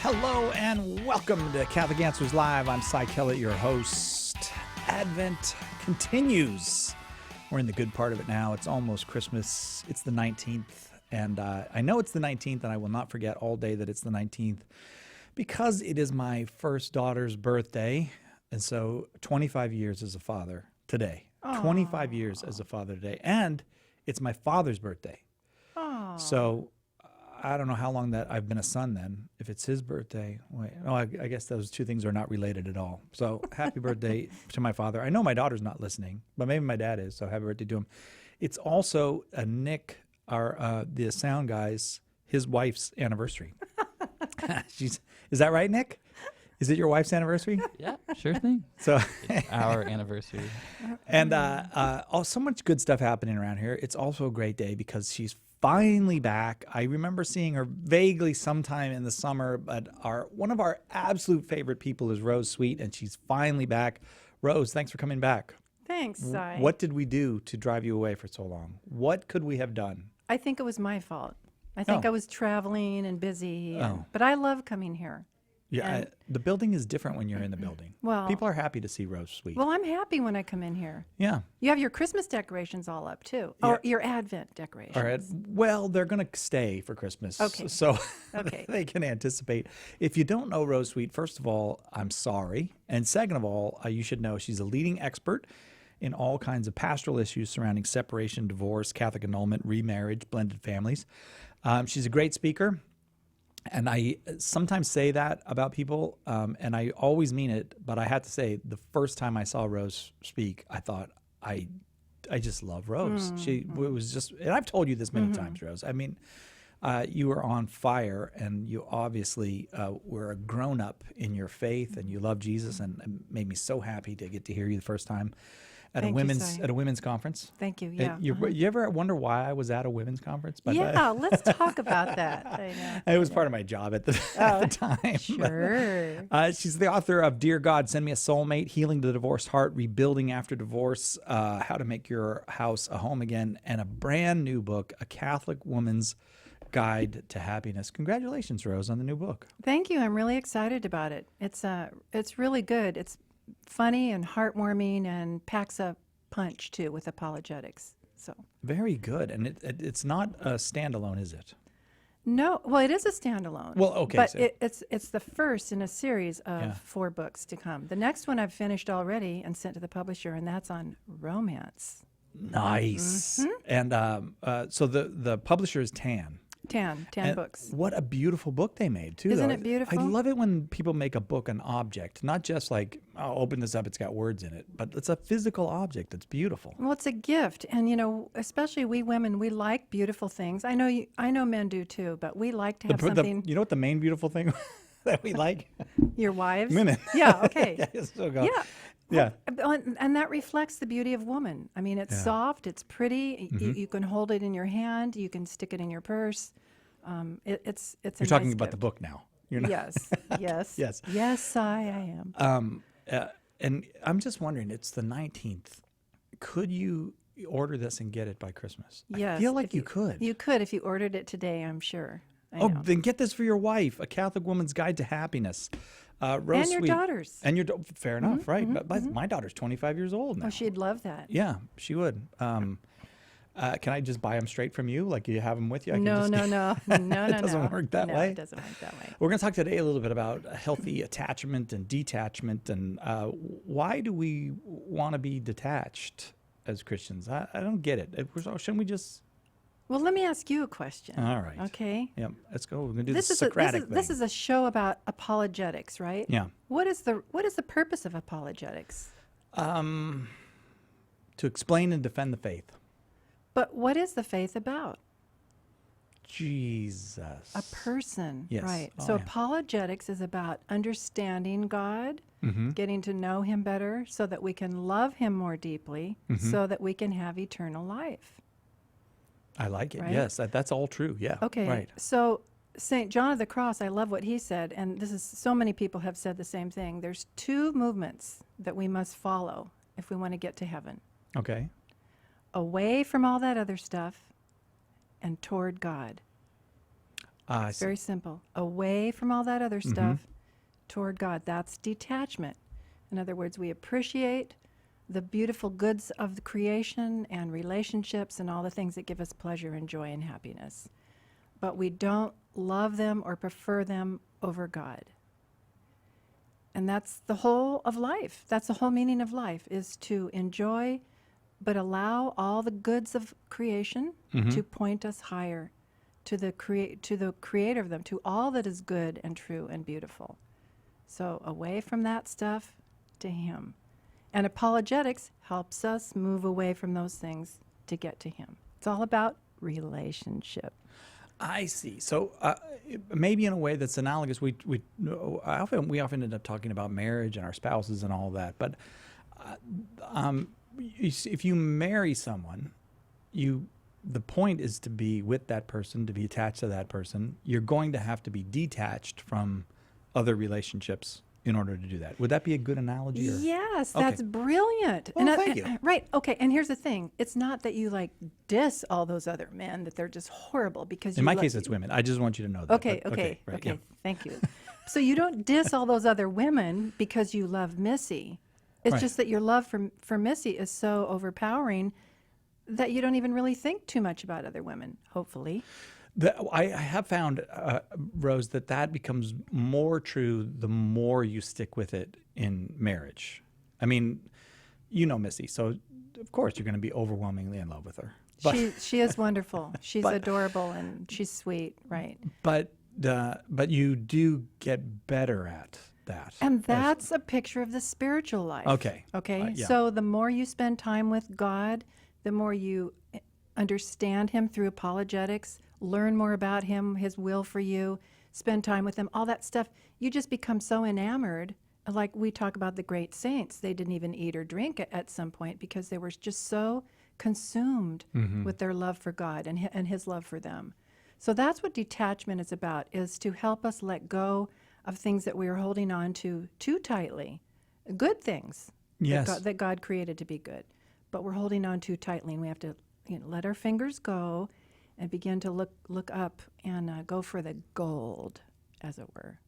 Hello and welcome to Catholic Answers Live. I'm Cy Kellett, your host. Advent continues. We're in the good part of it now. It's almost Christmas. It's the 19th. And I know it's the 19th, and I will not forget all day that it's the 19th because it is my first daughter's birthday. And so 25 years as a father today. Aww. 25 years as a father today. And it's my father's birthday. Aww. So I don't know how long that I've been a son then. If it's his birthday, I guess those two things are not related at all. So happy birthday to my father. I know my daughter's not listening, but maybe my dad is, so happy birthday to him. It's also Nick, the sound guy's, his wife's anniversary. Is that right, Nick? Is it your wife's anniversary? Yeah, sure thing. So it's our anniversary. And so much good stuff happening around here. It's also a great day because she's finally back. I remember seeing her vaguely sometime in the summer, but one of our absolute favorite people is Rose Sweet, and she's finally back. Rose, thanks for coming back. Thanks, Cy. What did we do to drive you away for so long? What could we have done? I think it was my fault. I think I was traveling and busy, but I love coming here. Yeah, the building is different when you're in the building. Well, people are happy to see Rose Sweet. Well, I'm happy when I come in here. Yeah. You have your Christmas decorations all up, too. Yeah. Or your Advent decorations. All right. Well, they're going to stay for Christmas. Okay. So okay. They can anticipate. If you don't know Rose Sweet, first of all, I'm sorry. And second of all, you should know she's a leading expert in all kinds of pastoral issues surrounding separation, divorce, Catholic annulment, remarriage, blended families. She's a great speaker. And I sometimes say that about people, and I always mean it, but I have to say, the first time I saw Rose speak, I thought, I just love Rose. She was just, and I've told you this many times, Rose. I mean, you were on fire, and you obviously were a grown-up in your faith, and you love Jesus, and it made me so happy to get to hear you the first time at a women's conference. Thank you. Yeah. You ever wonder why I was at a women's conference? Yeah, let's talk about that. I know. It was part of my job at the time. Sure. She's the author of Dear God, Send Me a Soulmate, Healing the Divorced Heart, Rebuilding After Divorce, How to Make Your House a Home Again, and a brand new book, A Catholic Woman's Guide to Happiness. Congratulations, Rose, on the new book. Thank you. I'm really excited about it. It's really good. It's funny and heartwarming and packs a punch too with apologetics. So very good. And it's not a standalone, is it? No. Well, it is a standalone. Well, okay. But it's the first in a series of 4 books to come. The next one I've finished already and sent to the publisher, and that's on romance. Nice. And so the publisher is Tan. Tan Books. What a beautiful book they made, too. Isn't it beautiful? I love it when people make a book an object, not just like, oh, open this up, it's got words in it, but it's a physical object that's beautiful. Well, it's a gift. And, especially we women, we like beautiful things. I know men do, too, but we like to have something. You know what the main beautiful thing that we like? Your wives? Women. Yeah, okay. Yeah. Yeah. And that reflects the beauty of woman. I mean, it's soft, it's pretty. You can hold it in your hand. You can stick it in your purse. It's You're talking about the book now. You're not. Yes. Yes. Yes, I am. And I'm just wondering, it's the 19th. Could you order this and get it by Christmas? Yes. I feel like you could. You could if you ordered it today, I'm sure. Then get this for your wife, A Catholic Woman's Guide to Happiness. Rose and your Sweet. daughters. And your fair enough, right? But my daughter's 25 years old now. Oh, she'd love that. Yeah, she would. Can I just buy them straight from you? Like you have them with you? No. It doesn't work that way. It doesn't work that way. We're going to talk today a little bit about healthy attachment and detachment, and why do we want to be detached as Christians? I don't get it. Shouldn't we just... Well, let me ask you a question. All right. Okay. Yep. Let's go. We're going to do the Socratic thing. This is a show about apologetics, right? Yeah. What is the purpose of apologetics? To explain and defend the faith. But what is the faith about? Jesus. A person. Yes. Right. Oh, so yeah. apologetics is about understanding God, getting to know him better so that we can love him more deeply, so that we can have eternal life. I like it. Right? Yes, that's all true. Yeah. Okay. Right. So St. John of the Cross, I love what he said, and this is so many people have said the same thing. There's 2 movements that we must follow if we want to get to heaven. Okay. Away from all that other stuff and toward God. I It's see. very simple. Away from all that other stuff toward God. That's detachment. In other words, we appreciate the beautiful goods of the creation and relationships and all the things that give us pleasure and joy and happiness. But we don't love them or prefer them over God. And that's the whole of life. That's the whole meaning of life, is to enjoy but allow all the goods of creation to point us higher to the creator of them, to all that is good and true and beautiful. So away from that stuff to him. And apologetics helps us move away from those things to get to him. It's all about relationship. I see. So maybe in a way that's analogous, we often end up talking about marriage and our spouses and all that. But if you marry someone, the point is to be with that person, to be attached to that person. You're going to have to be detached from other relationships in order to do that. Would that be a good analogy? Or? Yes, Okay. that's brilliant. Well, thank you. Right. Okay. And here's the thing: it's not that you like diss all those other men, that they're just horrible because In my case, it's women. I just want you to know that. Okay. but- Okay. right, Okay. yeah. Thank you. So you don't diss all those other women because you love Missy. It's Right. just that your love for Missy is so overpowering that you don't even really think too much about other women. Hopefully. I have found, Rose, that becomes more true the more you stick with it in marriage. I mean, you know Missy, so of course you're going to be overwhelmingly in love with her. But She is wonderful. She's But- adorable and she's sweet, right? but you do get better at that. And that's a picture of the spiritual life. Okay. Okay. Yeah. So the more you spend time with God, the more you understand him through apologetics, learn more about him, his will for you, spend time with him, all that stuff. You just become so enamored. Like we talk about the great saints, they didn't even eat or drink at some point because they were just so consumed with their love for God and his love for them. So that's what detachment is about, is to help us let go of things that we are holding on to too tightly. Good things Yes. that God created to be good, but we're holding on too tightly, and we have to let our fingers go and begin to look up and go for the gold, as it were.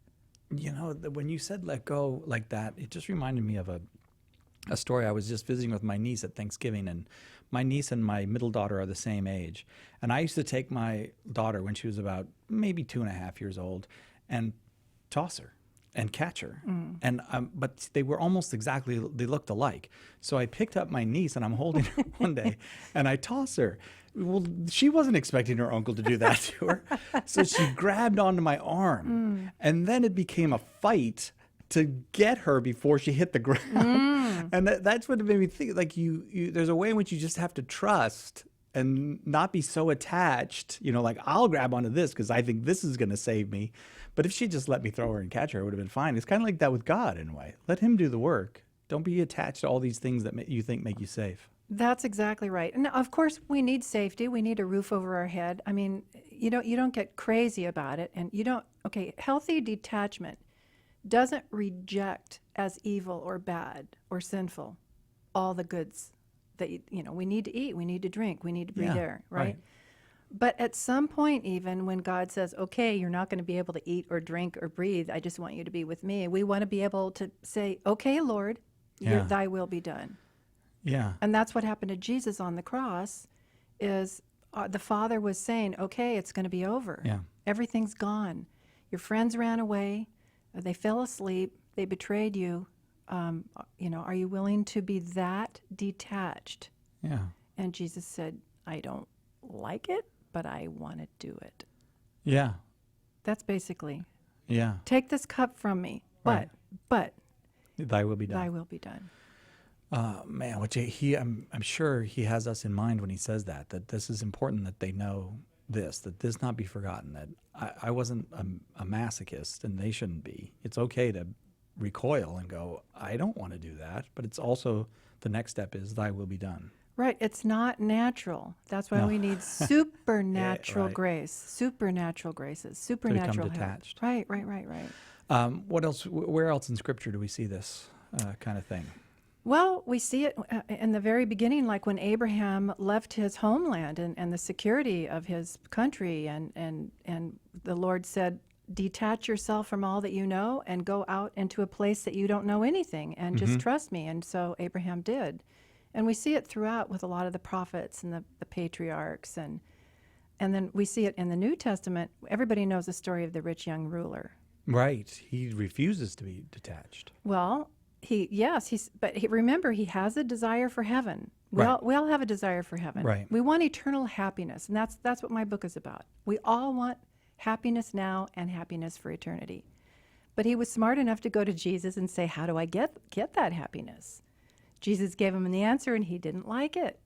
You know, when you said let go like that, it just reminded me of a story. I was just visiting with my niece at Thanksgiving, and my niece and my middle daughter are the same age. And I used to take my daughter when she was about maybe 2.5 years old and toss her and catch her. And but they were almost exactly, they looked alike. So I picked up my niece and I'm holding her one day and I toss her. Well, she wasn't expecting her uncle to do that to her. So she grabbed onto my arm and then it became a fight to get her before she hit the ground. And that's what made me think, like there's a way in which you just have to trust and not be so attached, like I'll grab onto this because I think this is going to save me. But if she just let me throw her and catch her, it would have been fine. It's kind of like that with God in a way. Let him do the work. Don't be attached to all these things that you think make you safe. That's exactly right. And of course, we need safety. We need a roof over our head. I mean, you don't get crazy about it, and healthy detachment doesn't reject as evil or bad or sinful all the goods that we need to eat, we need to drink, we need to breathe air, right? But at some point, even when God says, okay, you're not going to be able to eat or drink or breathe, I just want you to be with me, we want to be able to say, okay, Lord, thy will be done. Yeah. And that's what happened to Jesus on the cross, is the Father was saying, okay, it's going to be over. Yeah. Everything's gone. Your friends ran away. They fell asleep. They betrayed you. Are you willing to be that detached? Yeah. And Jesus said, I don't like it, but I want to do it. Yeah. That's basically, Yeah. take this cup from me, Right. but Thy will be done. thy will be done. Man, I'm sure he has us in mind when he says that this is important, that they know that this not be forgotten, that I wasn't a masochist and they shouldn't be. It's okay to recoil and go, I don't want to do that. But it's also, the next step is thy will be done. Right. It's not natural. That's why No. we need supernatural right. grace, supernatural graces, supernatural help. detached. Right. What else? Where else in Scripture do we see this kind of thing? Well, we see it in the very beginning, like when Abraham left his homeland and the security of his country, and the Lord said, detach yourself from all that you know and go out into a place that you don't know anything and just trust me. And so Abraham did. And we see it throughout with a lot of the prophets and the patriarchs. And then we see it in the New Testament. Everybody knows the story of the rich young ruler. Right. He refuses to be detached. Well, remember, he has a desire for heaven. We all have a desire for heaven. Right. We want eternal happiness, and that's what my book is about. We all want happiness now and happiness for eternity. But he was smart enough to go to Jesus and say, how do I get that happiness? Jesus gave him the answer, and he didn't like it.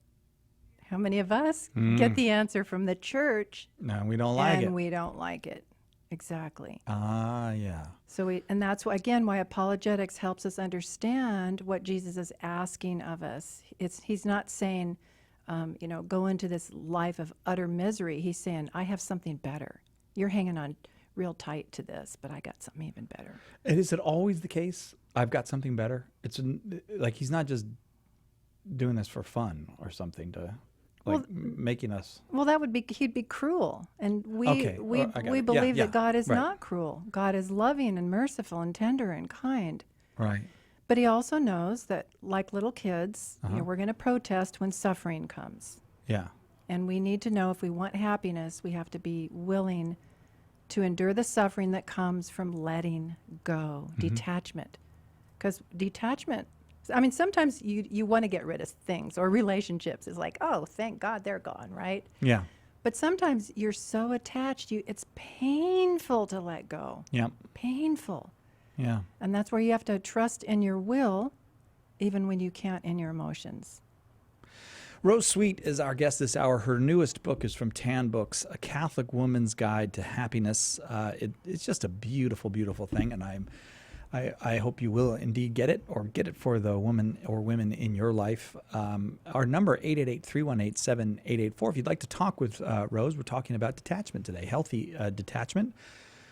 How many of us get the answer from the church? No, we don't like it. And we don't like it. Exactly. Yeah. And that's why, again, why apologetics helps us understand what Jesus is asking of us. He's not saying, go into this life of utter misery. He's saying, I have something better. You're hanging on real tight to this, but I got something even better. And is it always the case? I've got something better. It's like he's not just doing this for fun or something to making us. Well, he'd be cruel, and we believe that God is not cruel. God is loving and merciful and tender and kind. Right. But he also knows that, like little kids, we're going to protest when suffering comes. Yeah. And we need to know if we want happiness, we have to be willing to endure the suffering that comes from letting go, detachment. Because detachment, sometimes you want to get rid of things or relationships. It's like, oh, thank God they're gone, right? Yeah. But sometimes you're so attached, it's painful to let go. Yeah. Painful. Yeah. And that's where you have to trust in your will, even when you can't in your emotions. Rose Sweet is our guest this hour. Her newest book is from Tan Books, A Catholic Woman's Guide to Happiness. It's just a beautiful, beautiful thing, and I hope you will indeed get it, or get it for the woman or women in your life. Our number, 888-318-7884. If you'd like to talk with Rose, we're talking about detachment today, healthy detachment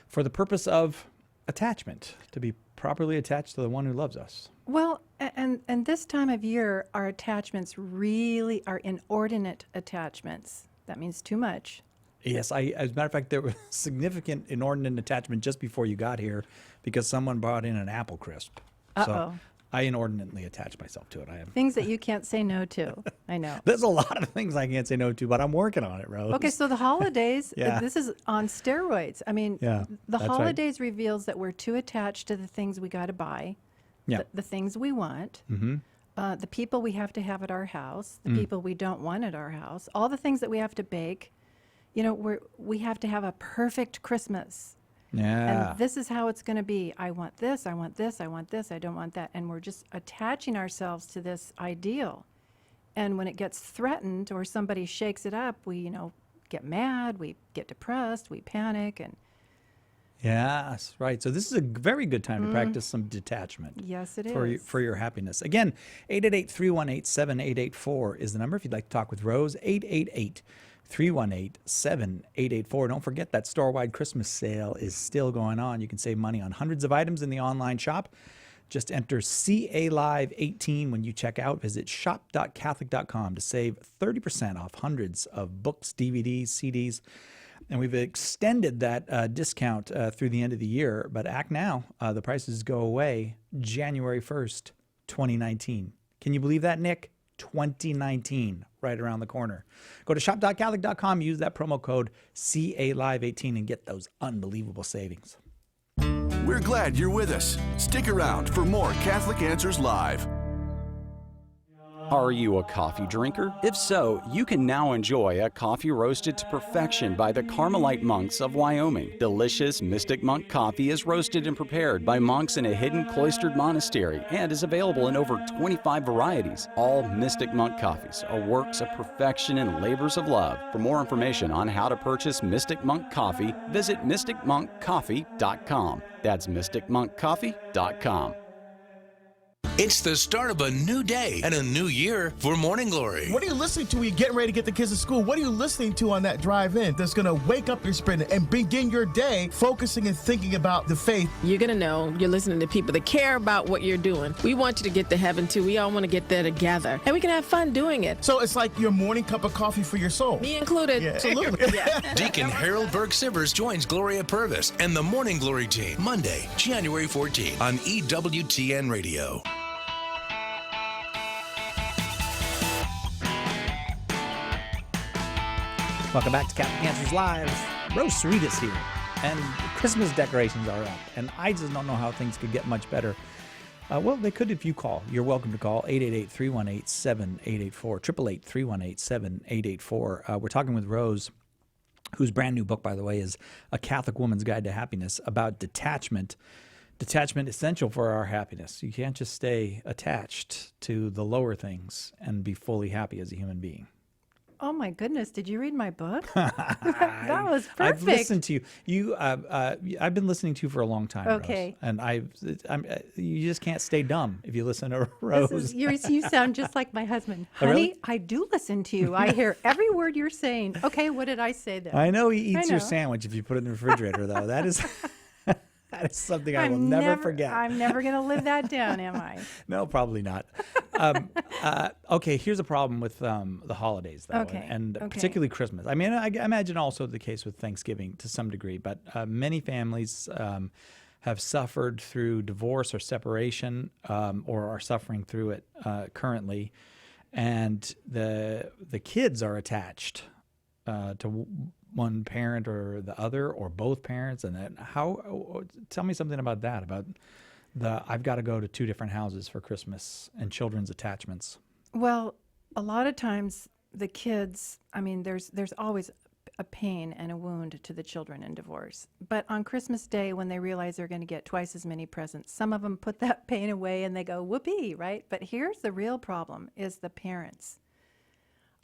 for the purpose of attachment, to be properly attached to the one who loves us. Well, and this time of year, our attachments really are inordinate attachments. That means too much. Yes, as a matter of fact, there was significant inordinate attachment just before you got here because someone brought in an apple crisp. So I inordinately attached myself to it. I have things that you can't say no to. I know. There's a lot of things I can't say no to, but I'm working on it, Rose. Okay, so the holidays, Yeah. this is on steroids. The that's right. holidays reveals that we're too attached to the things we got to buy, the things we want, the people we have to have at our house, the people we don't want at our house, all the things that we have to bake. We have to have a perfect Christmas. Yeah. And this is how it's going to be. I want this, I want this, I want this, I don't want that. And we're just attaching ourselves to this ideal. And when it gets threatened or somebody shakes it up, we, get mad, we get depressed, we panic. And Yes, right. So this is a very good time to practice some detachment. yes, it is. For your happiness. Again, 888-318-7884 is the number if you'd like to talk with Rose. 888-318-7884. Don't forget that store-wide Christmas sale is still going on. You can save money on hundreds of items in the online shop. Just enter CA Live 18 when you check out. Visit shop.catholic.com to save 30% off hundreds of books, DVDs, CDs. And we've extended that discount through the end of the year. But act now. The prices go away January 1st, 2019. Can you believe that, Nick? 2019, right around the corner. Go to shop.catholic.com, use that promo code CALive18 and get those unbelievable savings. We're glad you're with us. Stick around for more Catholic Answers Live. Are you a coffee drinker? If so, you can now enjoy a coffee roasted to perfection by the Carmelite monks of Wyoming. Delicious Mystic Monk coffee is roasted and prepared by monks in a hidden cloistered monastery and is available in over 25 varieties. All Mystic Monk coffees are works of perfection and labors of love. For more information on how to purchase Mystic Monk coffee, visit mysticmonkcoffee.com. That's mysticmonkcoffee.com. It's the start of a new day and a new year for Morning Glory. What are you listening to when you're getting ready to get the kids to school? What are you listening to on that drive in that's going to wake up your spirit and begin your day focusing and thinking about the faith? You're going to know you're listening to people that care about what you're doing. We want you to get to heaven too. We all want to get there together. And we can have fun doing it. So it's like your morning cup of coffee for your soul. Me included. Yeah, absolutely. Deacon Harold Burke Sivers joins Gloria Purvis and the Morning Glory team Monday, January 14th on EWTN Radio. Welcome back to Catholic Answers Live. Rose Cerritos here, and Christmas decorations are up, and I just don't know how things could get much better. Well, they could if you call. You're welcome to call 888-318-7884, 888-318-7884. We're talking with Rose, whose brand new book, by the way, is A Catholic Woman's Guide to Happiness, about detachment. Detachment essential for our happiness. You can't just stay attached to the lower things and be fully happy as a human being. Oh my goodness! Did you read my book? That was perfect. I've listened to you. I've been listening to you for a long time. Okay. Rose, and you just can't stay dumb if you listen to Rose. You sound just like my husband. Oh, Honey, really? I do listen to you. I hear every word you're saying. Okay, what did I say then? I know he eats your know. sandwich if you put it in the refrigerator, though. That is that is something I will never forget. I'm never going to live that down, am I? No, probably not. Okay, here's a problem with the holidays, though, Okay, and okay. particularly Christmas. I mean, I imagine also the case with Thanksgiving to some degree, but many families have suffered through divorce or separation, or are suffering through it currently, and the kids are attached to one parent or the other, or both parents, and then tell me something about that, about I've got to go to two different houses for Christmas and children's attachments. Well, a lot of times the kids, I mean, there's always a pain and a wound to the children in divorce. But on Christmas Day, when they realize they're going to get twice as many presents, some of them put that pain away and they go, whoopee, right? But here's the real problem, is the parents.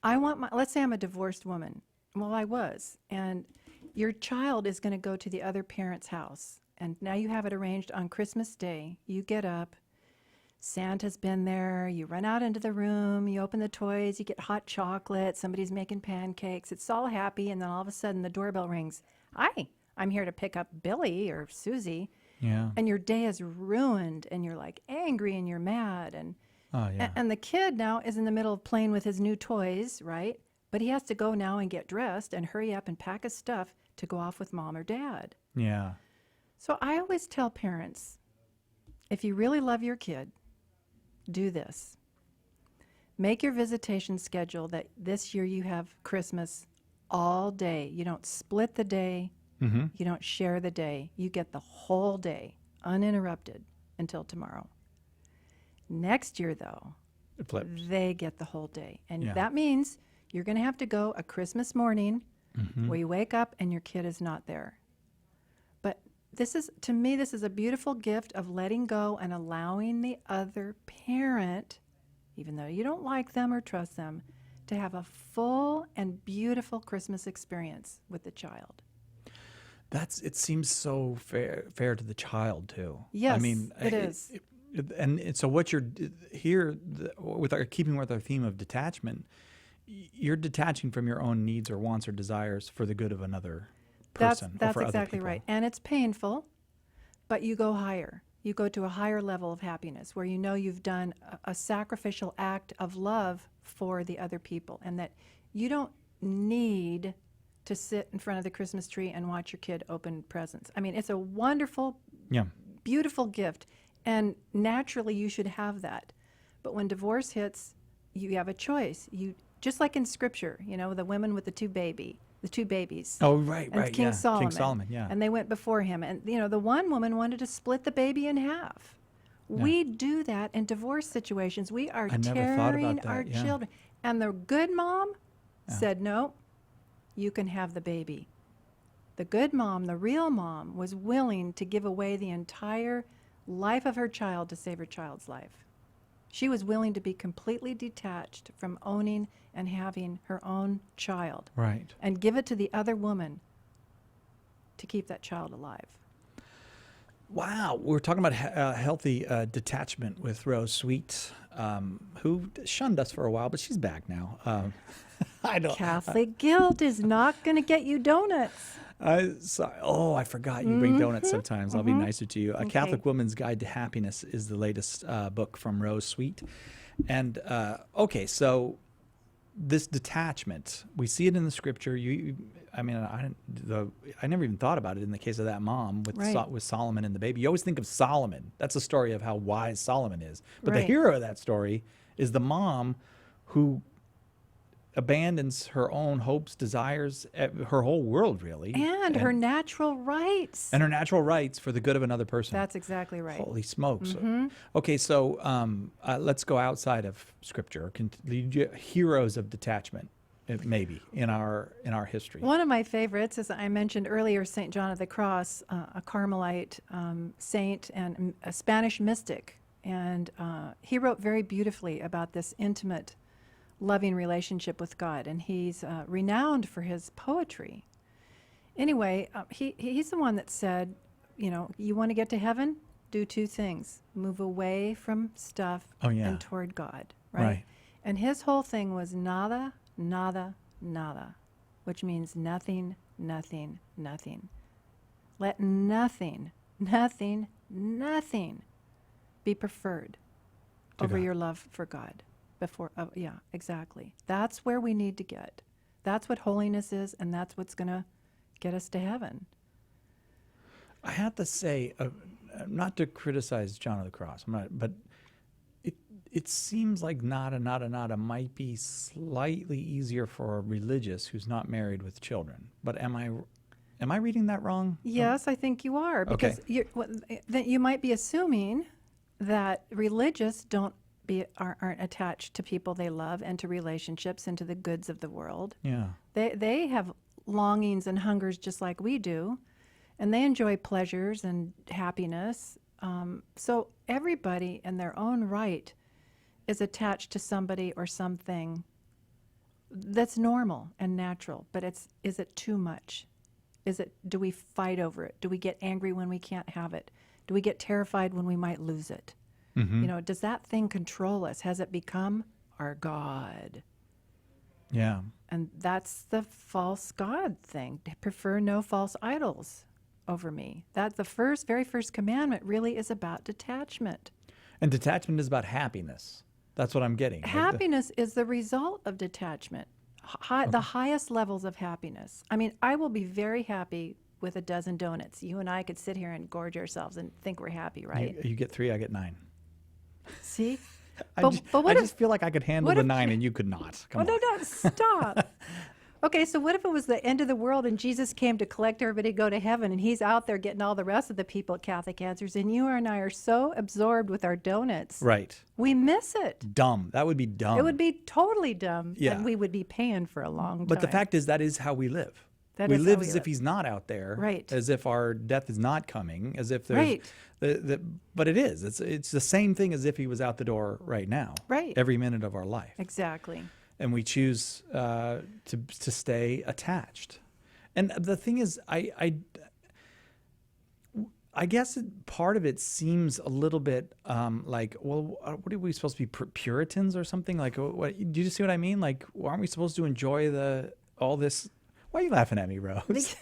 Let's say I'm a divorced woman. Well, I was. And your child is going to go to the other parent's house. And now you have it arranged on Christmas Day. You get up, Santa's been there, you run out into the room, you open the toys, you get hot chocolate, somebody's making pancakes, it's all happy, and then all of a sudden the doorbell rings. Hi, I'm here to pick up Billy or Susie. Yeah. And your day is ruined, and you're like angry and you're mad. And, Oh, yeah. and the kid now is in the middle of playing with his new toys, right? But he has to go now and get dressed and hurry up and pack his stuff to go off with mom or dad. Yeah. So I always tell parents, if you really love your kid, do this. Make your visitation schedule that this year you have Christmas all day. You don't split the day. Mm-hmm. You don't share the day. You get the whole day, uninterrupted, until tomorrow. Next year, though, It flips. they get the whole day. And Yeah. that means you're going to have to go a Christmas morning Mm-hmm. where you wake up and your kid is not there. But to me, this is a beautiful gift of letting go and allowing the other parent, even though you don't like them or trust them, to have a full and beautiful Christmas experience with the child. It seems so fair to the child too. Yes, I mean, it is. And so what you're here keeping with our theme of detachment, you're detaching from your own needs or wants or desires for the good of another person. or That's for other exactly people. right. And it's painful, but you go higher. You go to a higher level of happiness where you know you've done a sacrificial act of love for the other people, and that you don't need to sit in front of the Christmas tree and watch your kid open presents. I mean, it's a wonderful, Yeah. beautiful gift, and naturally you should have that. But when divorce hits, you have a choice. Just like in Scripture, the women with the two babies. Oh, right, And right. King yeah. Solomon. King Solomon, yeah. And they went before him. And, the one woman wanted to split the baby in half. We do that in divorce situations. We are I never thought about tearing that, our yeah. children. And the good mom said, no, you can have the baby. The good mom, the real mom, was willing to give away the entire life of her child to save her child's life. She was willing to be completely detached from owning and having her own child. Right. And give it to the other woman to keep that child alive. Wow, we're talking about healthy detachment with Rose Sweet, who shunned us for a while, but she's back now. I don't. Catholic guilt is not going to get you donuts. I forgot you bring donuts sometimes. I'll be nicer to you. A Catholic Woman's Guide to Happiness is the latest book from Rose Sweet. And so this detachment, we see it in the scripture. I never even thought about it in the case of that mom with Solomon and the baby. You always think of Solomon. That's a story of how wise Solomon is. But the hero of that story is the mom who abandons her own hopes, desires, her whole world, really. And her natural rights. And her natural rights for the good of another person. That's exactly right. Holy smokes. Okay, so let's go outside of Scripture. Heroes of detachment, maybe, in our history. One of my favorites, as I mentioned earlier, St. John of the Cross, a Carmelite saint and a Spanish mystic. And he wrote very beautifully about this intimate, loving relationship with God, and he's renowned for his poetry. Anyway, he's the one that said, you want to get to heaven? Do two things. Move away from stuff and toward God, right? And his whole thing was nada, nada, nada, which means nothing, nothing, nothing. Let nothing, nothing, nothing be preferred over your love for God. Exactly. That's where we need to get. That's what holiness is, and that's what's going to get us to heaven. I have to say, not to criticize John of the Cross, but it seems like nada might be slightly easier for a religious who's not married with children. But am I reading that wrong? Yes, I think you are, because you might be assuming that religious aren't attached to people they love and to relationships and to the goods of the world. Yeah. They have longings and hungers just like we do, and they enjoy pleasures and happiness. So everybody in their own right is attached to somebody or something that's normal and natural, but is it too much? Do we fight over it? Do we get angry when we can't have it? Do we get terrified when we might lose it? Does that thing control us? Has it become our God? Yeah. And that's the false God thing. Prefer no false idols over me. That's the very first commandment really is about detachment. And detachment is about happiness. That's what I'm getting. Happiness is the result of detachment. The highest levels of happiness. I mean, I will be very happy with a dozen donuts. You and I could sit here and gorge ourselves and think we're happy, right? You get 3, I get 9. See? I just feel like I could handle the 9 and you could not. Come on. No, stop. Okay, so what if it was the end of the world and Jesus came to collect everybody to go to heaven, and he's out there getting all the rest of the people at Catholic Answers, and you and I are so absorbed with our donuts. Right. We miss it. Dumb. That would be dumb. It would be totally dumb. Yeah. And we would be paying for a long time. But the fact is, that is how we live. We live as if he's not out there, right? As if our death is not coming, as if there's, but it is. It's the same thing as if he was out the door right now, right? Every minute of our life, exactly. And we choose to stay attached. And the thing is, I guess part of it seems a little bit like, well, what are we supposed to be, Puritans or something? Like, what? Do you see what I mean? Like, aren't we supposed to enjoy all this? Why are you laughing at me, Rose?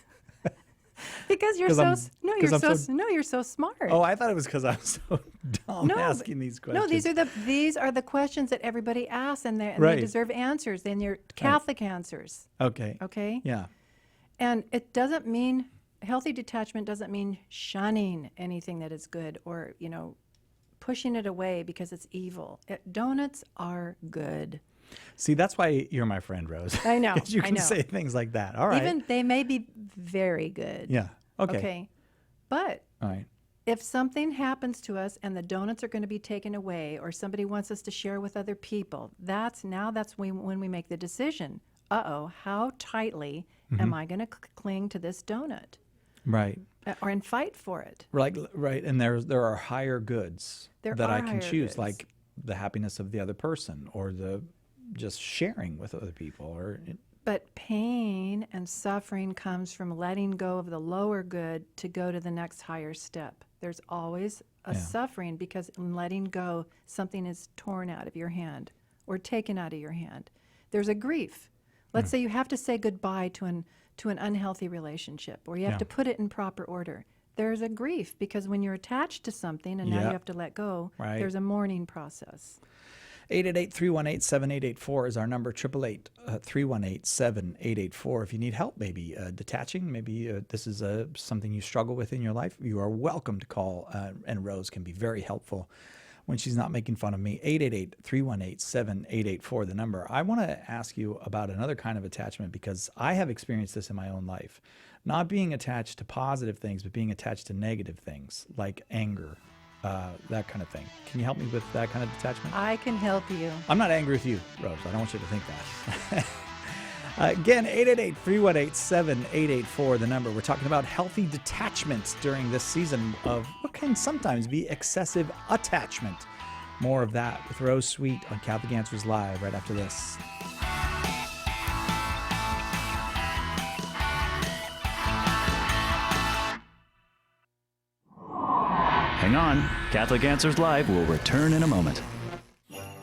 Because you're you're so smart. Oh, I thought it was because I'm so dumb asking these questions. No, these are the questions that everybody asks, and they deserve answers. And they're Catholic answers. Okay. Okay. Yeah. And it doesn't mean healthy detachment doesn't mean shunning anything that is good or pushing it away because it's evil. Donuts are good. See, that's why you're my friend, Rose. I know. You can say things like that. All right. Even they may be very good. Yeah. Okay. Okay. But all right. If something happens to us and the donuts are going to be taken away, or somebody wants us to share with other people, that's when we make the decision. How tightly am I going to cling to this donut? Right. And fight for it. Right. And there are higher goods that I can choose, goods. like the happiness of the other person, or the just sharing with other people, But pain and suffering comes from letting go of the lower good to go to the next higher step. There's always a suffering because in letting go, something is torn out of your hand or taken out of your hand. There's a grief. Let's say you have to say goodbye to an unhealthy relationship, or you have to put it in proper order. There's a grief because when you're attached to something and now you have to let go, there's a mourning process. 888-318-7884 is our number, 888-318-7884. If you need help, maybe detaching, maybe this is something you struggle with in your life, you are welcome to call, and Rose can be very helpful when she's not making fun of me. 888-318-7884, the number. I want to ask you about another kind of attachment because I have experienced this in my own life. Not being attached to positive things, but being attached to negative things like anger. That kind of thing. Can you help me with that kind of detachment? I can help you. I'm not angry with you, Rose. I don't want you to think that. Again, 888-318-7884, the number. We're talking about healthy detachments during this season of what can sometimes be excessive attachment. More of that with Rose Sweet on Catholic Answers Live right after this. Hang on. Catholic Answers Live will return in a moment.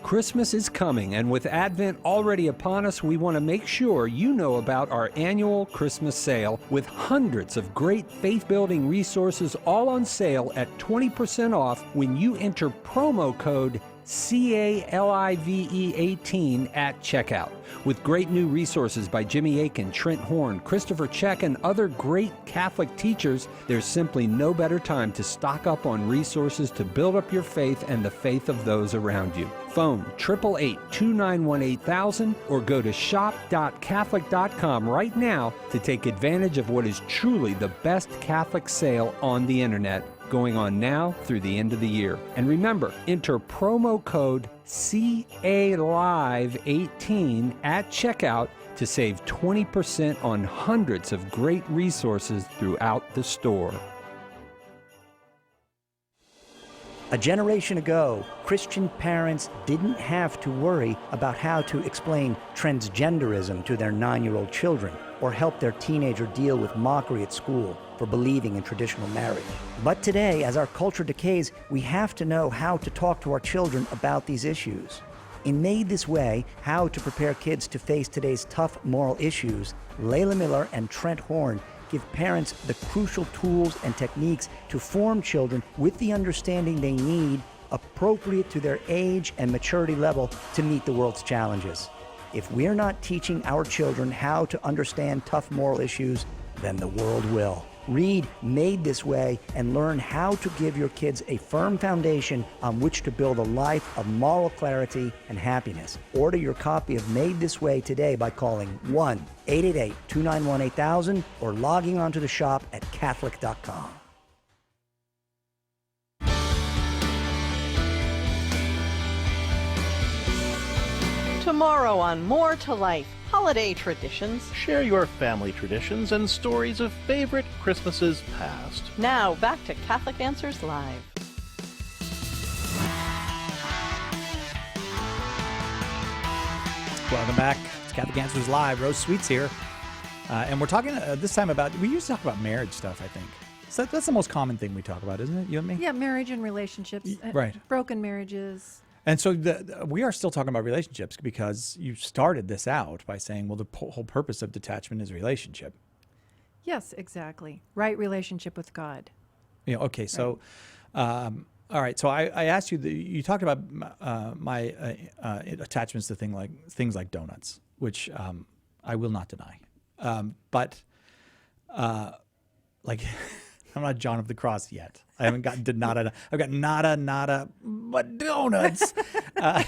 Christmas is coming, and with Advent already upon us, we want to make sure you know about our annual Christmas sale with hundreds of great faith-building resources all on sale at 20% off when you enter promo code CALIVE18 at checkout. With great new resources by Jimmy Akin, Trent Horn, Christopher Check, and other great Catholic teachers, there's simply no better time to stock up on resources to build up your faith and the faith of those around you. Phone 888-291-8000 or go to shop.catholic.com right now to take advantage of what is truly the best Catholic sale on the internet, going on now through the end of the year. And remember, enter promo code CALIVE18 at checkout to save 20% on hundreds of great resources throughout the store. A generation ago, Christian parents didn't have to worry about how to explain transgenderism to their 9-year-old children or help their teenager deal with mockery at school for believing in traditional marriage. But today, as our culture decays, we have to know how to talk to our children about these issues. In Made This Way, How to Prepare Kids to Face Today's Tough Moral Issues, Layla Miller and Trent Horn give parents the crucial tools and techniques to form children with the understanding they need, appropriate to their age and maturity level to meet the world's challenges. If we're not teaching our children how to understand tough moral issues, then the world will. Read Made This Way and learn how to give your kids a firm foundation on which to build a life of moral clarity and happiness. Order your copy of Made This Way today by calling 1-888-291-8000 or logging onto the shop at Catholic.com. Tomorrow on More to Life, holiday traditions. Share your family traditions and stories of favorite Christmases past. Now, back to Catholic Answers Live. Welcome back. It's Catholic Answers Live. Rose Sweet's here. And we're talking this time about, we used to talk about marriage stuff, I think. So that's the most common thing we talk about, isn't it? You and me? Yeah, marriage and relationships. Right. Broken marriages. And so we are still talking about relationships because you started this out by saying, well, the whole purpose of detachment is relationship. Yes, exactly. Right relationship with God. Yeah. Okay. So, all right. So I asked you, you talked about my attachments to things like donuts, which I will not deny. But like, I'm not John of the Cross yet. I haven't gotten to nada. I've got nada, but donuts. But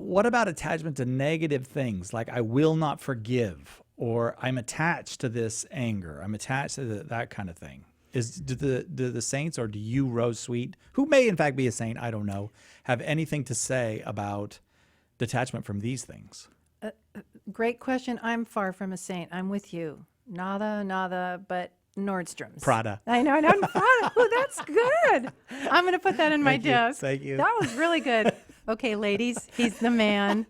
what about attachment to negative things? Like I will not forgive, or I'm attached to this anger. I'm attached to that kind of thing. Do the saints, or do you, Rose Sweet, who may in fact be a saint, I don't know, have anything to say about detachment from these things? Great question. I'm far from a saint. I'm with you. Nada, but Nordstrom's. Prada. I know. Prada. Oh, that's good. I'm going to put that in my desk. Thank you. That was really good. Okay, ladies, he's the man.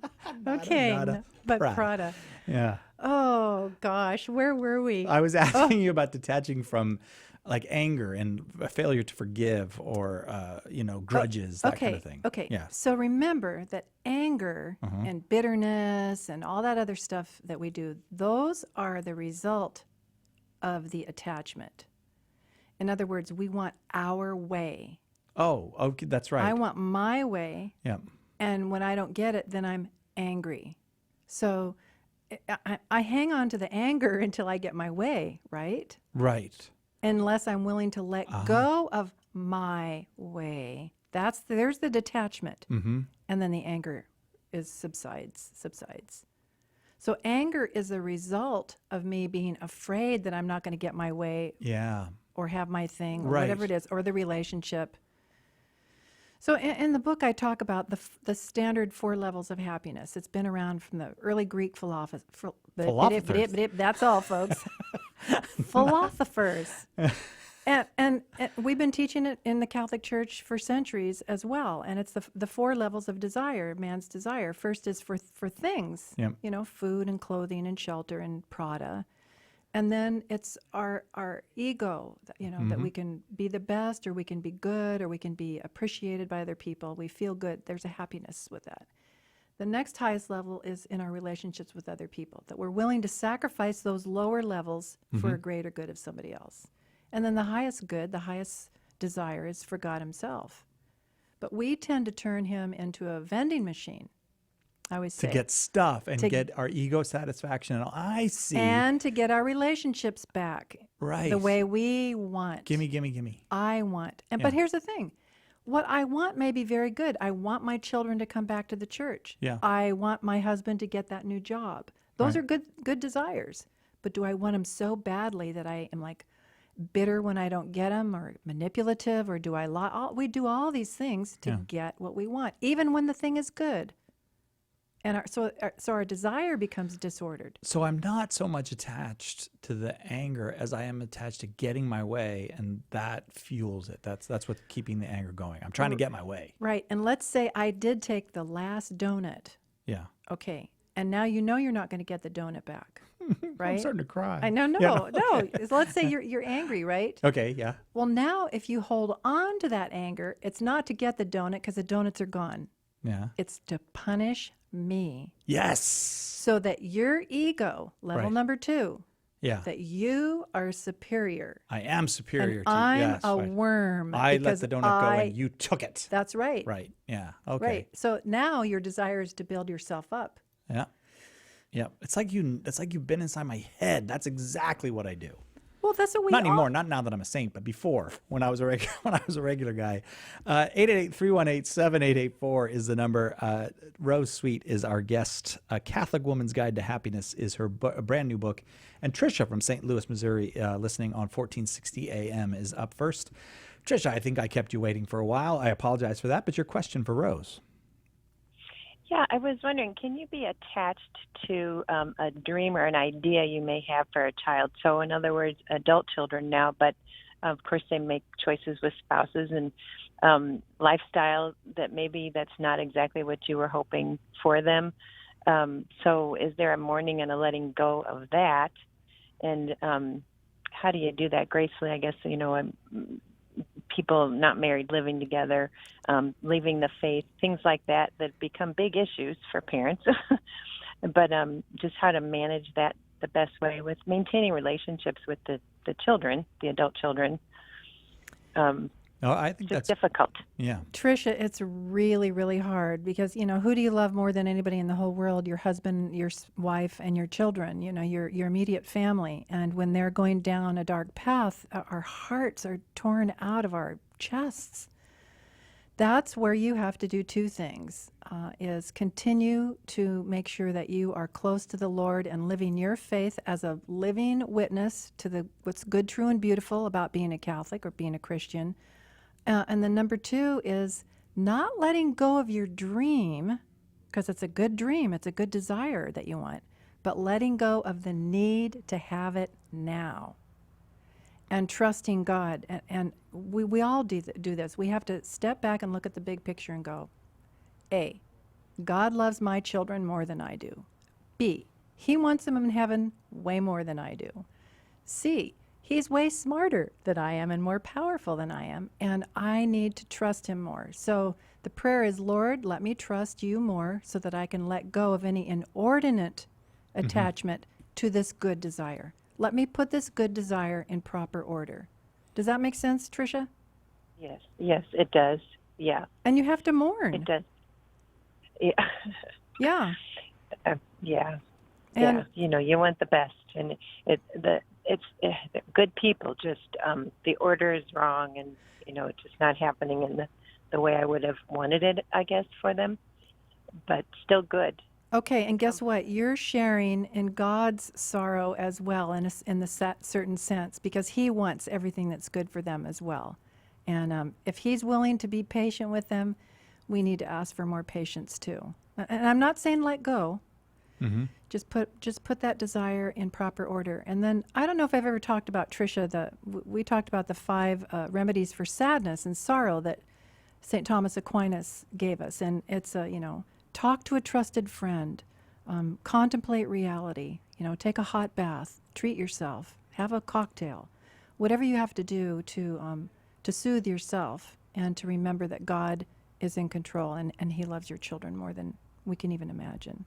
Okay, Nada, but Prada. Prada. Yeah. Oh, gosh. Where were we? I was asking you about detaching from like anger and a failure to forgive or, grudges, that kind of thing. Okay. Yeah. So remember that anger and bitterness and all that other stuff that we do, those are the result of the attachment. In other words, we want our way. Oh, okay. That's right. I want my way. Yeah. And when I don't get it, then I'm angry. So I hang on to the anger until I get my way, right? Right. Unless I'm willing to let go of my way. There's the detachment. Mm-hmm. And then the anger subsides. So anger is a result of me being afraid that I'm not going to get my way Yeah. or have my thing or Right. whatever it is, or the relationship. So in the book, I talk about the standard 4 levels of happiness. It's been around from the early Greek philosophers. That's all, folks. Philosophers. And we've been teaching it in the Catholic Church for centuries as well. And it's the 4 levels of desire, man's desire. First is for things, Yep. Food and clothing and shelter and Prada. And then it's our ego, that we can be the best, or we can be good, or we can be appreciated by other people. We feel good. There's a happiness with that. The next highest level is in our relationships with other people, that we're willing to sacrifice those lower levels for a greater good of somebody else. And then the highest good, the highest desire is for God himself. But we tend to turn him into a vending machine. I always say. To get stuff and get our ego satisfaction. And I see. And to get our relationships back. Right. The way we want. Gimme. I want. But here's the thing. What I want may be very good. I want my children to come back to the church. Yeah. I want my husband to get that new job. Those are good desires. But do I want them so badly that I am like bitter when I don't get them, or manipulative, or do I lie? We do all these things to get what we want, even when the thing is good. And so our desire becomes disordered. So I'm not so much attached to the anger as I am attached to getting my way, and that fuels it. That's what's keeping the anger going. I'm trying to get my way. Right. And let's say I did take the last donut. Yeah. Okay. And now you're not going to get the donut back, right? I'm starting to cry. I know. No. So let's say you're angry, right? Okay, yeah. Well, now if you hold on to that anger, it's not to get the donut because the donuts are gone. Yeah. It's to punish me. Yes. So that your ego, level number 2, that you are superior. I am superior and to you. I'm Yes, a right. worm. I let the donut go and you took it. That's right. Right. Yeah. Okay. Right. So now your desire is to build yourself up. Yeah. Yeah. It's like you've been inside my head. That's exactly what I do. Well, that's what we Not anymore. Not now that I'm a saint, but before, when I was a regular guy. 888-318-7884 is the number. Rose Sweet is our guest. A Catholic Woman's Guide to Happiness is her a brand new book. And Tricia from St. Louis, Missouri, listening on 1460 AM is up first. Tricia, I think I kept you waiting for a while. I apologize for that, but your question for Rose. Yeah, I was wondering, can you be attached to a dream or an idea you may have for a child? So in other words, adult children now, but of course they make choices with spouses and lifestyle that maybe that's not exactly what you were hoping for them. So is there a mourning and a letting go of that? And how do you do that gracefully? I guess, people not married, living together, leaving the faith, things like that become big issues for parents. But just how to manage that the best way with maintaining relationships with the children, the adult children. I think that's difficult. Yeah. Tricia, it's really, really hard because, who do you love more than anybody in the whole world? Your husband, your wife, and your children, your immediate family. And when they're going down a dark path, our hearts are torn out of our chests. That's where you have to do 2 things, is continue to make sure that you are close to the Lord and living your faith as a living witness to what's good, true, and beautiful about being a Catholic or being a Christian. And then number 2 is not letting go of your dream, because it's a good dream, it's a good desire that you want, but letting go of the need to have it now. And trusting God. And we all do this. We have to step back and look at the big picture and go, A, God loves my children more than I do. B, He wants them in heaven way more than I do. C, he's way smarter than I am and more powerful than I am, and I need to trust him more. So the prayer is, Lord, let me trust you more so that I can let go of any inordinate attachment to this good desire. Let me put this good desire in proper order. Does that make sense, Tricia? Yes, it does. Yeah. And you have to mourn. It does. Yeah. Yeah. Yeah. And yeah. You know, you want the best, and it's good people. Just the order is wrong, and you know, it's just not happening in the way I would have wanted it, I guess, for them. But still good. Okay, and guess what? You're sharing in God's sorrow as well, in the certain sense, because He wants everything that's good for them as well. And if He's willing to be patient with them, we need to ask for more patience too. And I'm not saying let go. Just put that desire in proper order. And then I don't know if I've ever talked about, Tricia, we talked about the 5 remedies for sadness and sorrow that St. Thomas Aquinas gave us. And it's talk to a trusted friend, contemplate reality, take a hot bath, treat yourself, have a cocktail, whatever you have to do to soothe yourself and to remember that God is in control and He loves your children more than we can even imagine.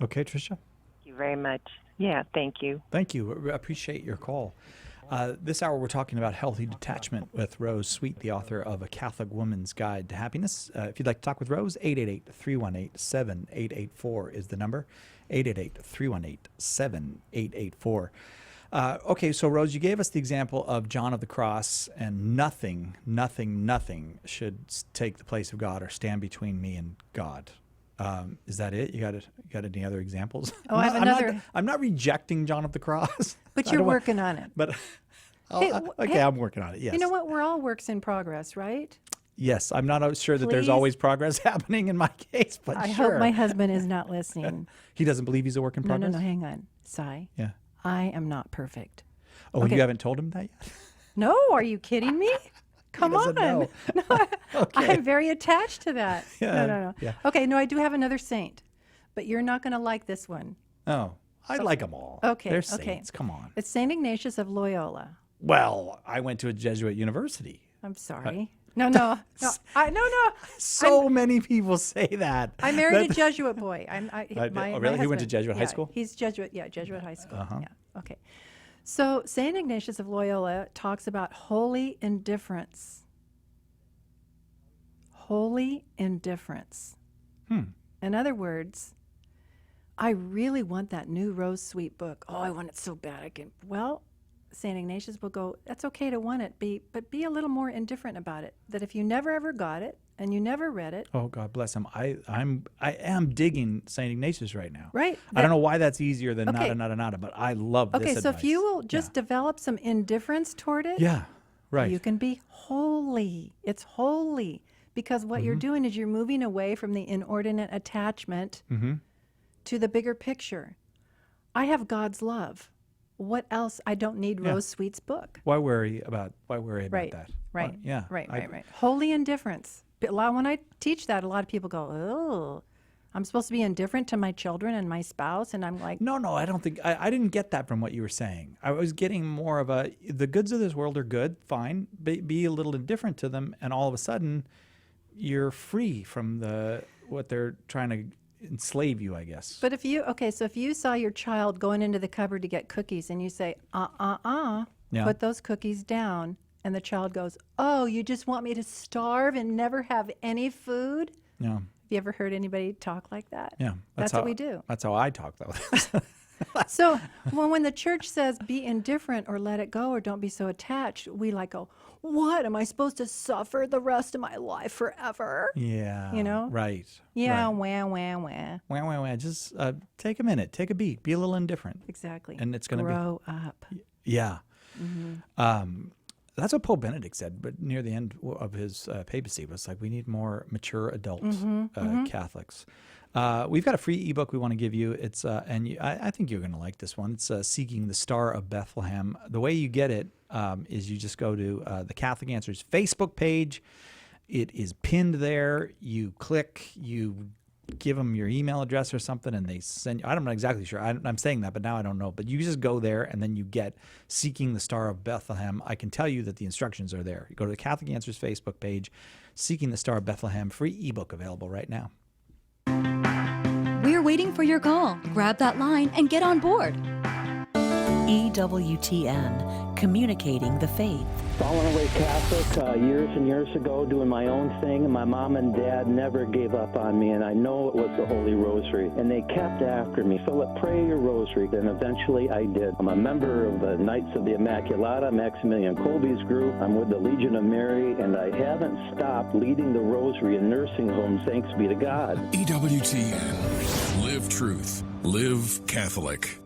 Okay, Tricia? Thank you very much. Yeah, thank you. Thank you. Appreciate your call. This hour, we're talking about healthy detachment with Rose Sweet, the author of A Catholic Woman's Guide to Happiness. If you'd like to talk with Rose, 888-318-7884 is the number, 888-318-7884. Okay, so Rose, you gave us the example of John of the Cross, and nothing should take the place of God or stand between me and God. Is that it? You got any other examples? Oh, I have another. I'm not rejecting John of the Cross. But you're working on it. But hey, I'm working on it. Yes. You know what? We're all works in progress, right? Yes, I'm not sure that there's Please? always progress happening in my case, but I sure. hope my husband is not listening. He doesn't believe he's a work in progress? No, hang on. Sai. Yeah. I am not perfect. Oh, Okay. you haven't told him that yet? No, are you kidding me? Come on. know. No, Okay. I'm very attached to that. Yeah, No. yeah. Okay, no, I do have another saint, but you're not going to like this one. Oh, I like them all. Okay, They're okay. saints. Come on. It's St. Ignatius of Loyola. Well, I went to a Jesuit university. I'm sorry. No. So many people say that. I married a Jesuit boy. Really? He went to husband- Jesuit high yeah, school? He's Jesuit. Yeah, Jesuit high school. Uh-huh. Yeah. Okay. So St. Ignatius of Loyola talks about holy indifference. Holy indifference. In other words, I really want that new Rose Sweet book. Oh, I want it so bad. Well, St. Ignatius will go, that's okay to want it, but be a little more indifferent about it. That if you never ever got it and you never read it. Oh, God bless him. I am digging St. Ignatius right now. Right. I don't know why that's easier than Okay. nada, but I love this Okay, so advice. if you will just develop some indifference toward it, Yeah, right. you can be holy. It's holy. Because what you're doing is you're moving away from the inordinate attachment to the bigger picture. I have God's love. What else? I don't need Yeah. Rose Sweet's book. Why worry about Right. that? Right. Well, yeah. Right. Holy indifference. But when I teach that, a lot of people go, oh, I'm supposed to be indifferent to my children and my spouse. And I'm like, No, I don't think I didn't get that from what you were saying. I was getting more of the goods of this world are good, fine. Be a little indifferent to them, and all of a sudden, you're free from what they're trying to enslave you, I guess. but if you saw your child going into the cupboard to get cookies and you say, Yeah. put those cookies down, and the child goes, oh, you just want me to starve and never have any food? Yeah. Have you ever heard anybody talk like that? Yeah. That's what we do. That's how I talk, though. So when the church says be indifferent or let it go or don't be so attached, we go, what? Am I supposed to suffer the rest of my life forever? Yeah. You know? Right. Yeah, Right. wah. Wah. Just take a minute, take a beat, be a little indifferent. Exactly. And it's going to grow up. Yeah. That's what Pope Benedict said, but near the end of his papacy was we need more mature adult Catholics. We've got a free ebook we want to give you. It's I think you're going to like this one. It's Seeking the Star of Bethlehem. The way you get it is you just go to the Catholic Answers Facebook page. It is pinned there. You click, you give them your email address or something, and they send you. I'm not exactly sure. I'm saying that, but now I don't know. But you just go there, and then you get Seeking the Star of Bethlehem. I can tell you that the instructions are there. You go to the Catholic Answers Facebook page, Seeking the Star of Bethlehem, free ebook available right now. We're waiting for your call. Grab that line and get on board. EWTN, communicating the faith. Fallen away Catholic years and years ago, doing my own thing, and my mom and dad never gave up on me, and I know it was the Holy Rosary, and they kept after me. Philip, pray your rosary, and eventually I did. I'm a member of the Knights of the Immaculata, Maximilian Kolbe's group. I'm with the Legion of Mary, and I haven't stopped leading the rosary in nursing homes, thanks be to God. EWTN. Live truth. Live Catholic.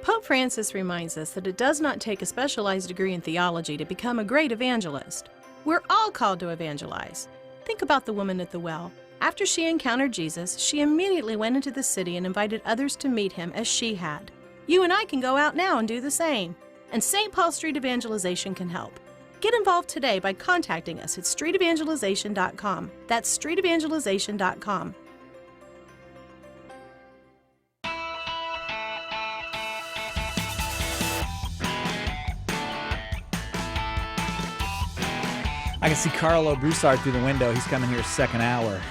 Pope Francis reminds us that it does not take a specialized degree in theology to become a great evangelist. We're all called to evangelize. Think about the woman at the well. After she encountered Jesus, she immediately went into the city and invited others to meet him as she had. You and I can go out now and do the same. And St. Paul Street Evangelization can help. Get involved today by contacting us at streetevangelization.com. That's streetevangelization.com. I can see Carlo Broussard through the window. He's coming here second hour.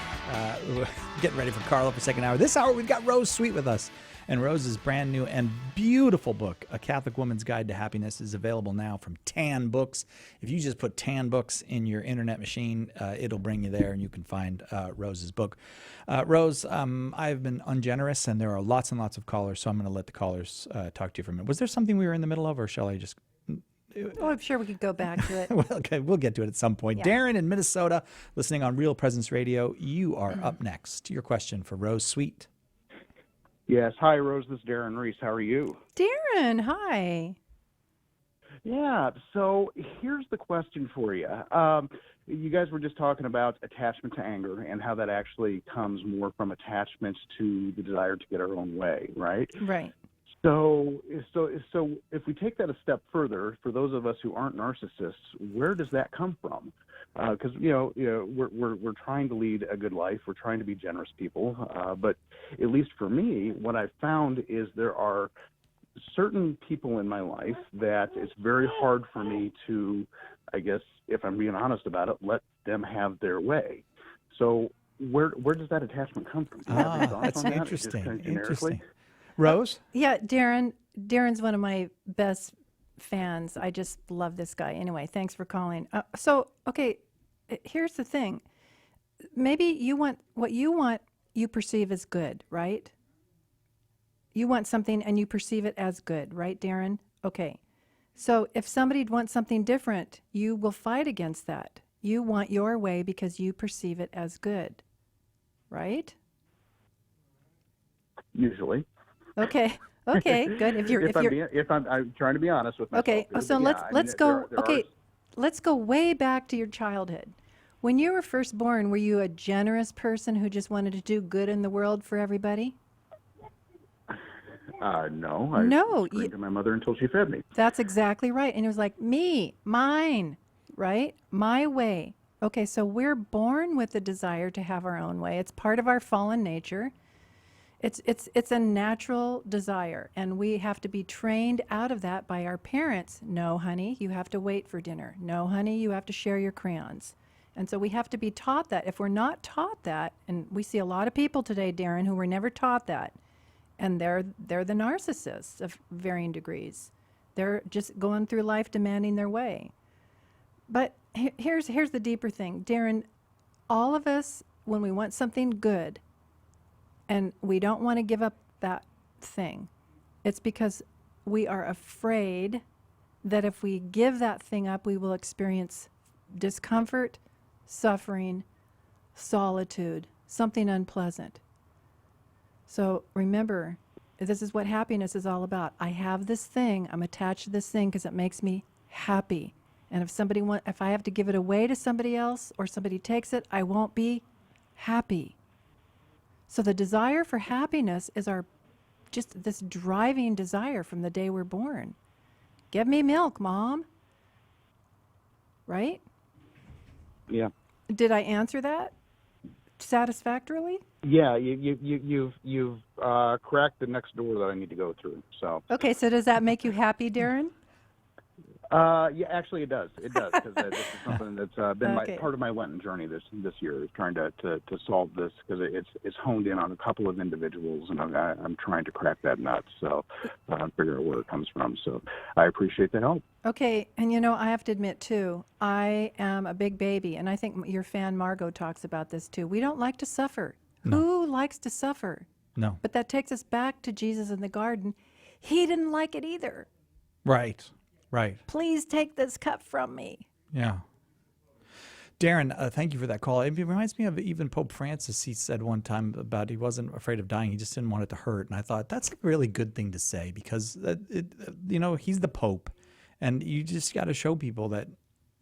Getting ready for Carlo for second hour. This hour, we've got Rose Sweet with us. And Rose's brand new and beautiful book, A Catholic Woman's Guide to Happiness, is available now from Tan Books. If you just put Tan Books in your internet machine, it'll bring you there, and you can find Rose's book. Rose, I've been ungenerous, and there are lots and lots of callers, so I'm going to let the callers talk to you for a minute. Was there something we were in the middle of, or shall I just... Oh, I'm sure we could go back to it. Well, okay, we'll get to it at some point. Yeah. Darren in Minnesota, listening on Real Presence Radio. You are up next. Your question for Rose Sweet. Yes. Hi, Rose. This is Darren Reese. How are you? Darren, hi. Yeah. So here's the question for you. You guys were just talking about attachment to anger and how that actually comes more from attachment to the desire to get our own way, right? Right. So if we take that a step further, for those of us who aren't narcissists, where does that come from? Because we're trying to lead a good life, we're trying to be generous people, but at least for me, what I've found is there are certain people in my life that it's very hard for me to, I guess, if I'm being honest about it, let them have their way. So where does that attachment come from? Do you have any thoughts That's on that? interesting. Just kind of generically? Rose? Yeah, Darren's one of my best fans. I just love this guy. Anyway, thanks for calling. Okay, here's the thing. Maybe you want what you perceive as good, right? You want something and you perceive it as good, right, Darren? Okay. So if somebody wants something different, you will fight against that. You want your way because you perceive it as good, right? Usually. Okay, good. If I'm trying to be honest with myself. Okay, so let's go. Let's go way back to your childhood. When you were first born, were you a generous person who just wanted to do good in the world for everybody? No. I screamed to my mother until she fed me. That's exactly right. And it was like, me, mine, right? My way. Okay, so we're born with the desire to have our own way. It's part of our fallen nature. It's a natural desire, and we have to be trained out of that by our parents. No, honey, you have to wait for dinner. No, honey, you have to share your crayons. And so we have to be taught that. If we're not taught that, and we see a lot of people today, Darren, who were never taught that, and they're the narcissists of varying degrees. They're just going through life demanding their way. But here's the deeper thing. Darren, all of us, when we want something good, and we don't want to give up that thing, it's because we are afraid that if we give that thing up, we will experience discomfort, suffering, solitude, something unpleasant. So remember, this is what happiness is all about. I have this thing, I'm attached to this thing because it makes me happy. And if I have to give it away to somebody else or somebody takes it, I won't be happy. So the desire for happiness is just this driving desire from the day we're born. Give me milk, Mom. Right? Yeah. Did I answer that? satisfactorily? Yeah, you've cracked the next door that I need to go through. So. Okay, so does that make you happy, Darren? Yeah, actually it does. It does, because this is something that's been Okay. part of my Lenten journey this year, is trying to solve this, because it's honed in on a couple of individuals, and I'm trying to crack that nut, so figure out where it comes from. So I appreciate the help. Okay, and you know, I have to admit too, I am a big baby, and I think your fan Margot talks about this too. We don't like to suffer. No. Who likes to suffer? No. But that takes us back to Jesus in the garden. He didn't like it either. Right. Right. Please take this cup from me. Yeah. Darren, thank you for that call. It reminds me of even Pope Francis. He said one time about he wasn't afraid of dying. He just didn't want it to hurt. And I thought that's a really good thing to say, because, he's the Pope. And you just got to show people that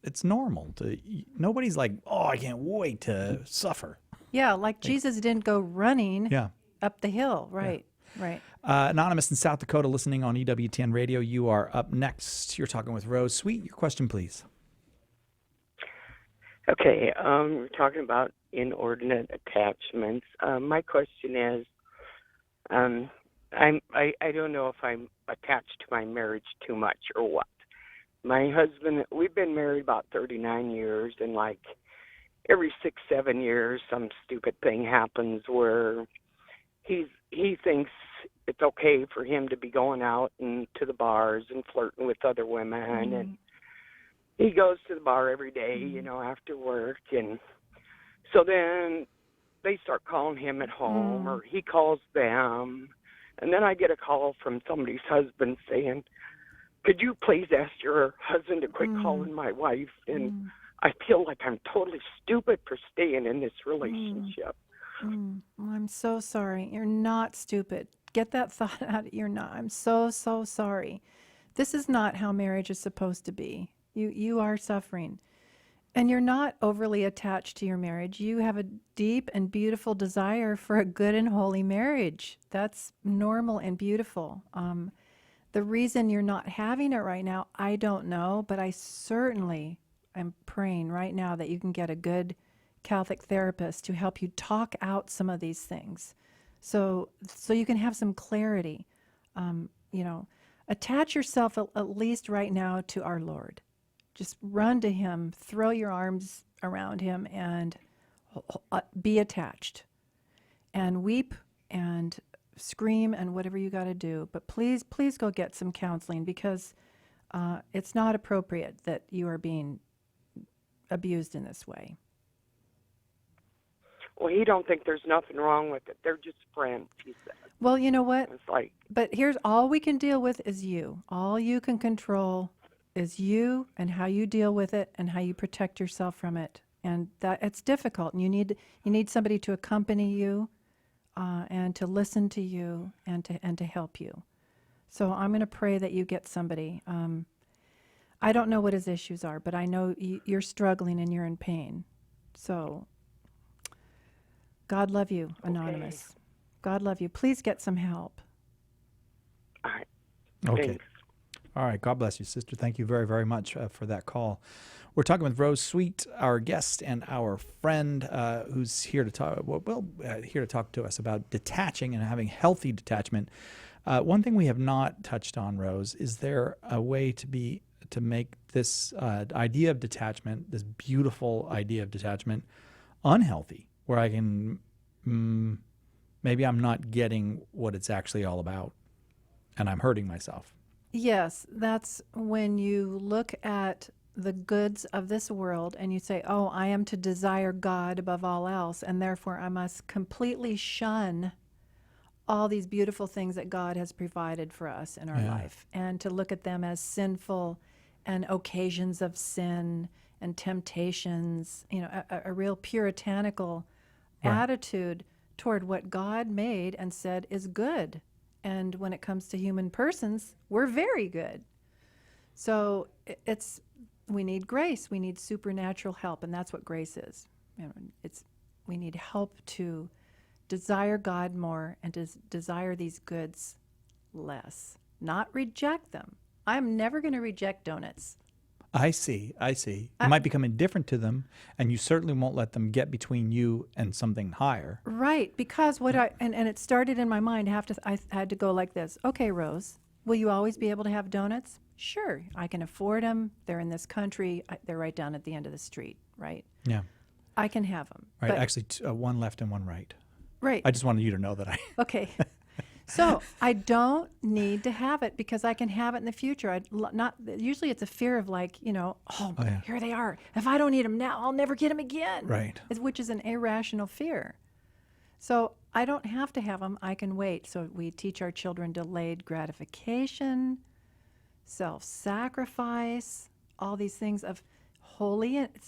it's normal. Nobody's like, oh, I can't wait to suffer. Yeah, like Jesus didn't go running Yeah. up the hill. Right, right. Anonymous in South Dakota, listening on EWTN Radio. You are up next. You're talking with Rose Sweet. Your question, please. Okay, we're talking about inordinate attachments. My question is, I don't know if I'm attached to my marriage too much or what. My husband, we've been married about 39 years, and like every 6-7 years, some stupid thing happens where he thinks it's okay for him to be going out and to the bars and flirting with other women, and he goes to the bar every day, after work, and so then they start calling him at home, or he calls them, and then I get a call from somebody's husband saying, could you please ask your husband to quit calling my wife? And I feel like I'm totally stupid for staying in this relationship. I'm so sorry. You're not stupid. Get that thought out. You're not. I'm so sorry. This is not how marriage is supposed to be. You are suffering. And you're not overly attached to your marriage. You have a deep and beautiful desire for a good and holy marriage. That's normal and beautiful. The reason you're not having it right now, I don't know, but I certainly am praying right now that you can get a good Catholic therapist to help you talk out some of these things, so you can have some clarity. Attach yourself at least right now to our Lord. Just run to Him, throw your arms around Him, and be attached, and weep and scream and whatever you got to do. But please go get some counseling, because it's not appropriate that you are being abused in this way. Well, he don't think there's nothing wrong with it. They're just friends, he said. Well, you know what? It's like, but here's all we can deal with is you. All you can control is you and how you deal with it and how you protect yourself from it. And that it's difficult. And you need somebody to accompany you, and to listen to you and to help you. So I'm going to pray that you get somebody. I don't know what his issues are, but I know you're struggling and you're in pain. So God love you, Anonymous. Okay. God love you. Please get some help. All right. Okay. Thanks. All right. God bless you, sister. Thank you very, very much for that call. We're talking with Rose Sweet, our guest and our friend, who's here to talk. Here to talk to us about detaching and having healthy detachment. One thing we have not touched on, Rose, is there a way to make this idea of detachment, this beautiful idea of detachment, unhealthy, where I can maybe I'm not getting what it's actually all about, and I'm hurting myself. Yes, that's when you look at the goods of this world and you say, oh, I am to desire God above all else, and therefore I must completely shun all these beautiful things that God has provided for us in our life, and to look at them as sinful and occasions of sin and temptations, a real puritanical attitude toward what God made and said is good. And when it comes to human persons, we're very good. So we need grace. We need supernatural help, and that's what grace is. We need help to desire God more and to desire these goods less, not reject them. I'm never going to reject donuts. I see. You might become indifferent to them, and you certainly won't let them get between you and something higher. Right, because and it started in my mind. I had to go like this. Okay, Rose, will you always be able to have donuts? Sure, I can afford them. They're in this country. They're right down at the end of the street, right? Yeah. I can have them. Right, actually, one left and one right. Right. I just wanted you to know that Okay. So I don't need to have it because I can have it in the future. Usually it's a fear of here they are. If I don't eat them now, I'll never get them again. Right. Which is an irrational fear. So I don't have to have them. I can wait. So we teach our children delayed gratification, self-sacrifice, all these things of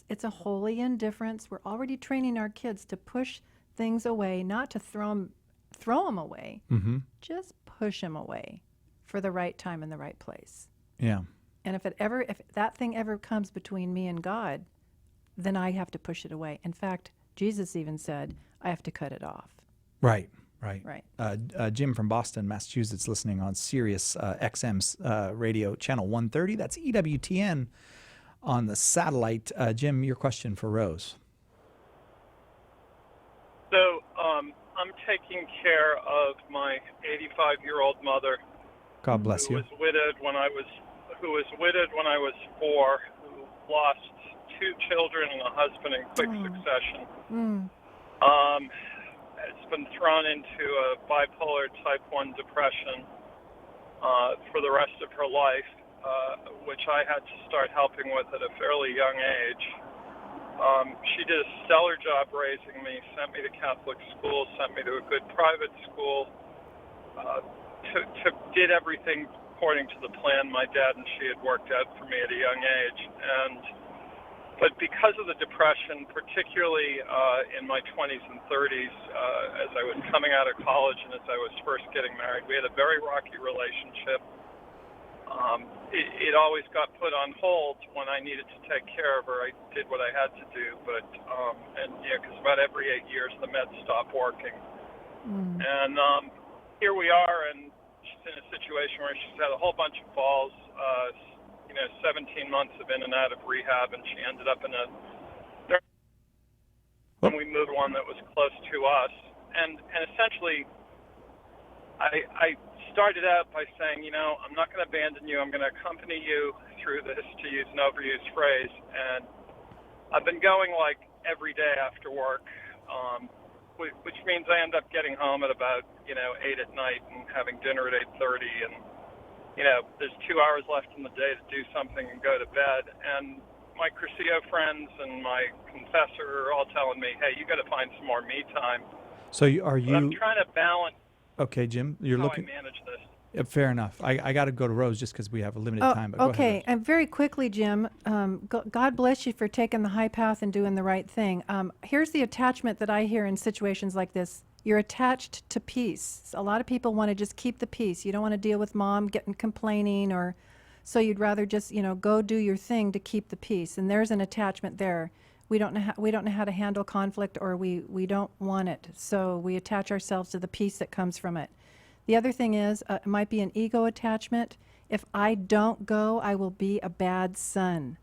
it's a holy indifference. We're already training our kids to push things away, not to throw them away. Mm-hmm. Just push them away for the right time and the right place. Yeah. And if that thing ever comes between me and God, then I have to push it away. In fact, Jesus even said, I have to cut it off. Right. Jim from Boston, Massachusetts, listening on Sirius XM's radio channel 130. That's EWTN on the satellite. Jim, your question for Rose. So I'm taking care of my 85-year-old mother. God bless you. Who was widowed when I was 4, who lost 2 children and a husband in quick succession. Has been thrown into a bipolar type 1 depression for the rest of her life, which I had to start helping with at a fairly young age. She did a stellar job raising me, sent me to Catholic school, sent me to a good private school, did everything according to the plan my dad and she had worked out for me at a young age. But because of the depression, particularly in my 20s and 30s, as I was coming out of college and as I was first getting married, we had a very rocky relationship. It always got put on hold when I needed to take care of her. I did what I had to do, but because about every 8 years the meds stopped working. And here we are, and she's in a situation where she's had a whole bunch of falls. 17 months of in and out of rehab, and she ended up in and we moved one that was close to us. And essentially, I started out by saying, I'm not going to abandon you. I'm going to accompany you through this, to use an overused phrase. And I've been going like every day after work, which means I end up getting home at about 8 at night and having dinner at 8:30, and there's 2 hours left in the day to do something and go to bed. And my Cursillo friends and my confessor are all telling me, hey, you got to find some more me time. So I'm trying to balance. Okay, Jim, you're how looking. I manage this. Yeah, fair enough. I got to go to Rose just because we have a limited time. But okay, go ahead, and very quickly, Jim, God bless you for taking the high path and doing the right thing. Here's the attachment that I hear in situations like this. You're attached to peace. A lot of people want to just keep the peace. You don't want to deal with mom complaining, or so you'd rather just go do your thing to keep the peace. And there's an attachment there. We don't know how to handle conflict, or we don't want it. So we attach ourselves to the peace that comes from it. The other thing is, it might be an ego attachment. If I don't go, I will be a bad son.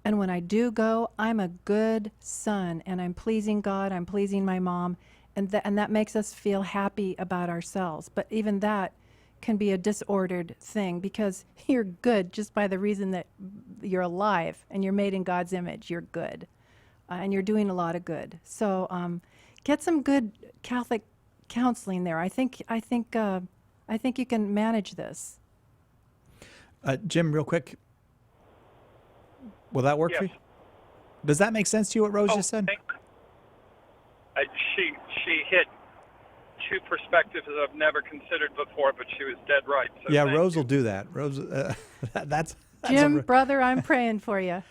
And when I do go, I'm a good son, and I'm pleasing God, I'm pleasing my mom, and that makes us feel happy about ourselves. But even that can be a disordered thing, because you're good just by the reason that you're alive and you're made in God's image. You're good, and you're doing a lot of good. So get some good Catholic counseling there. I think you can manage this. Jim, real quick, will that work for you? Does that make sense to you, what Rose just said? She hit 2 perspectives that I've never considered before, but she was dead right. So yeah, Rose will do that. Rose, that's Jim, brother, I'm praying for you.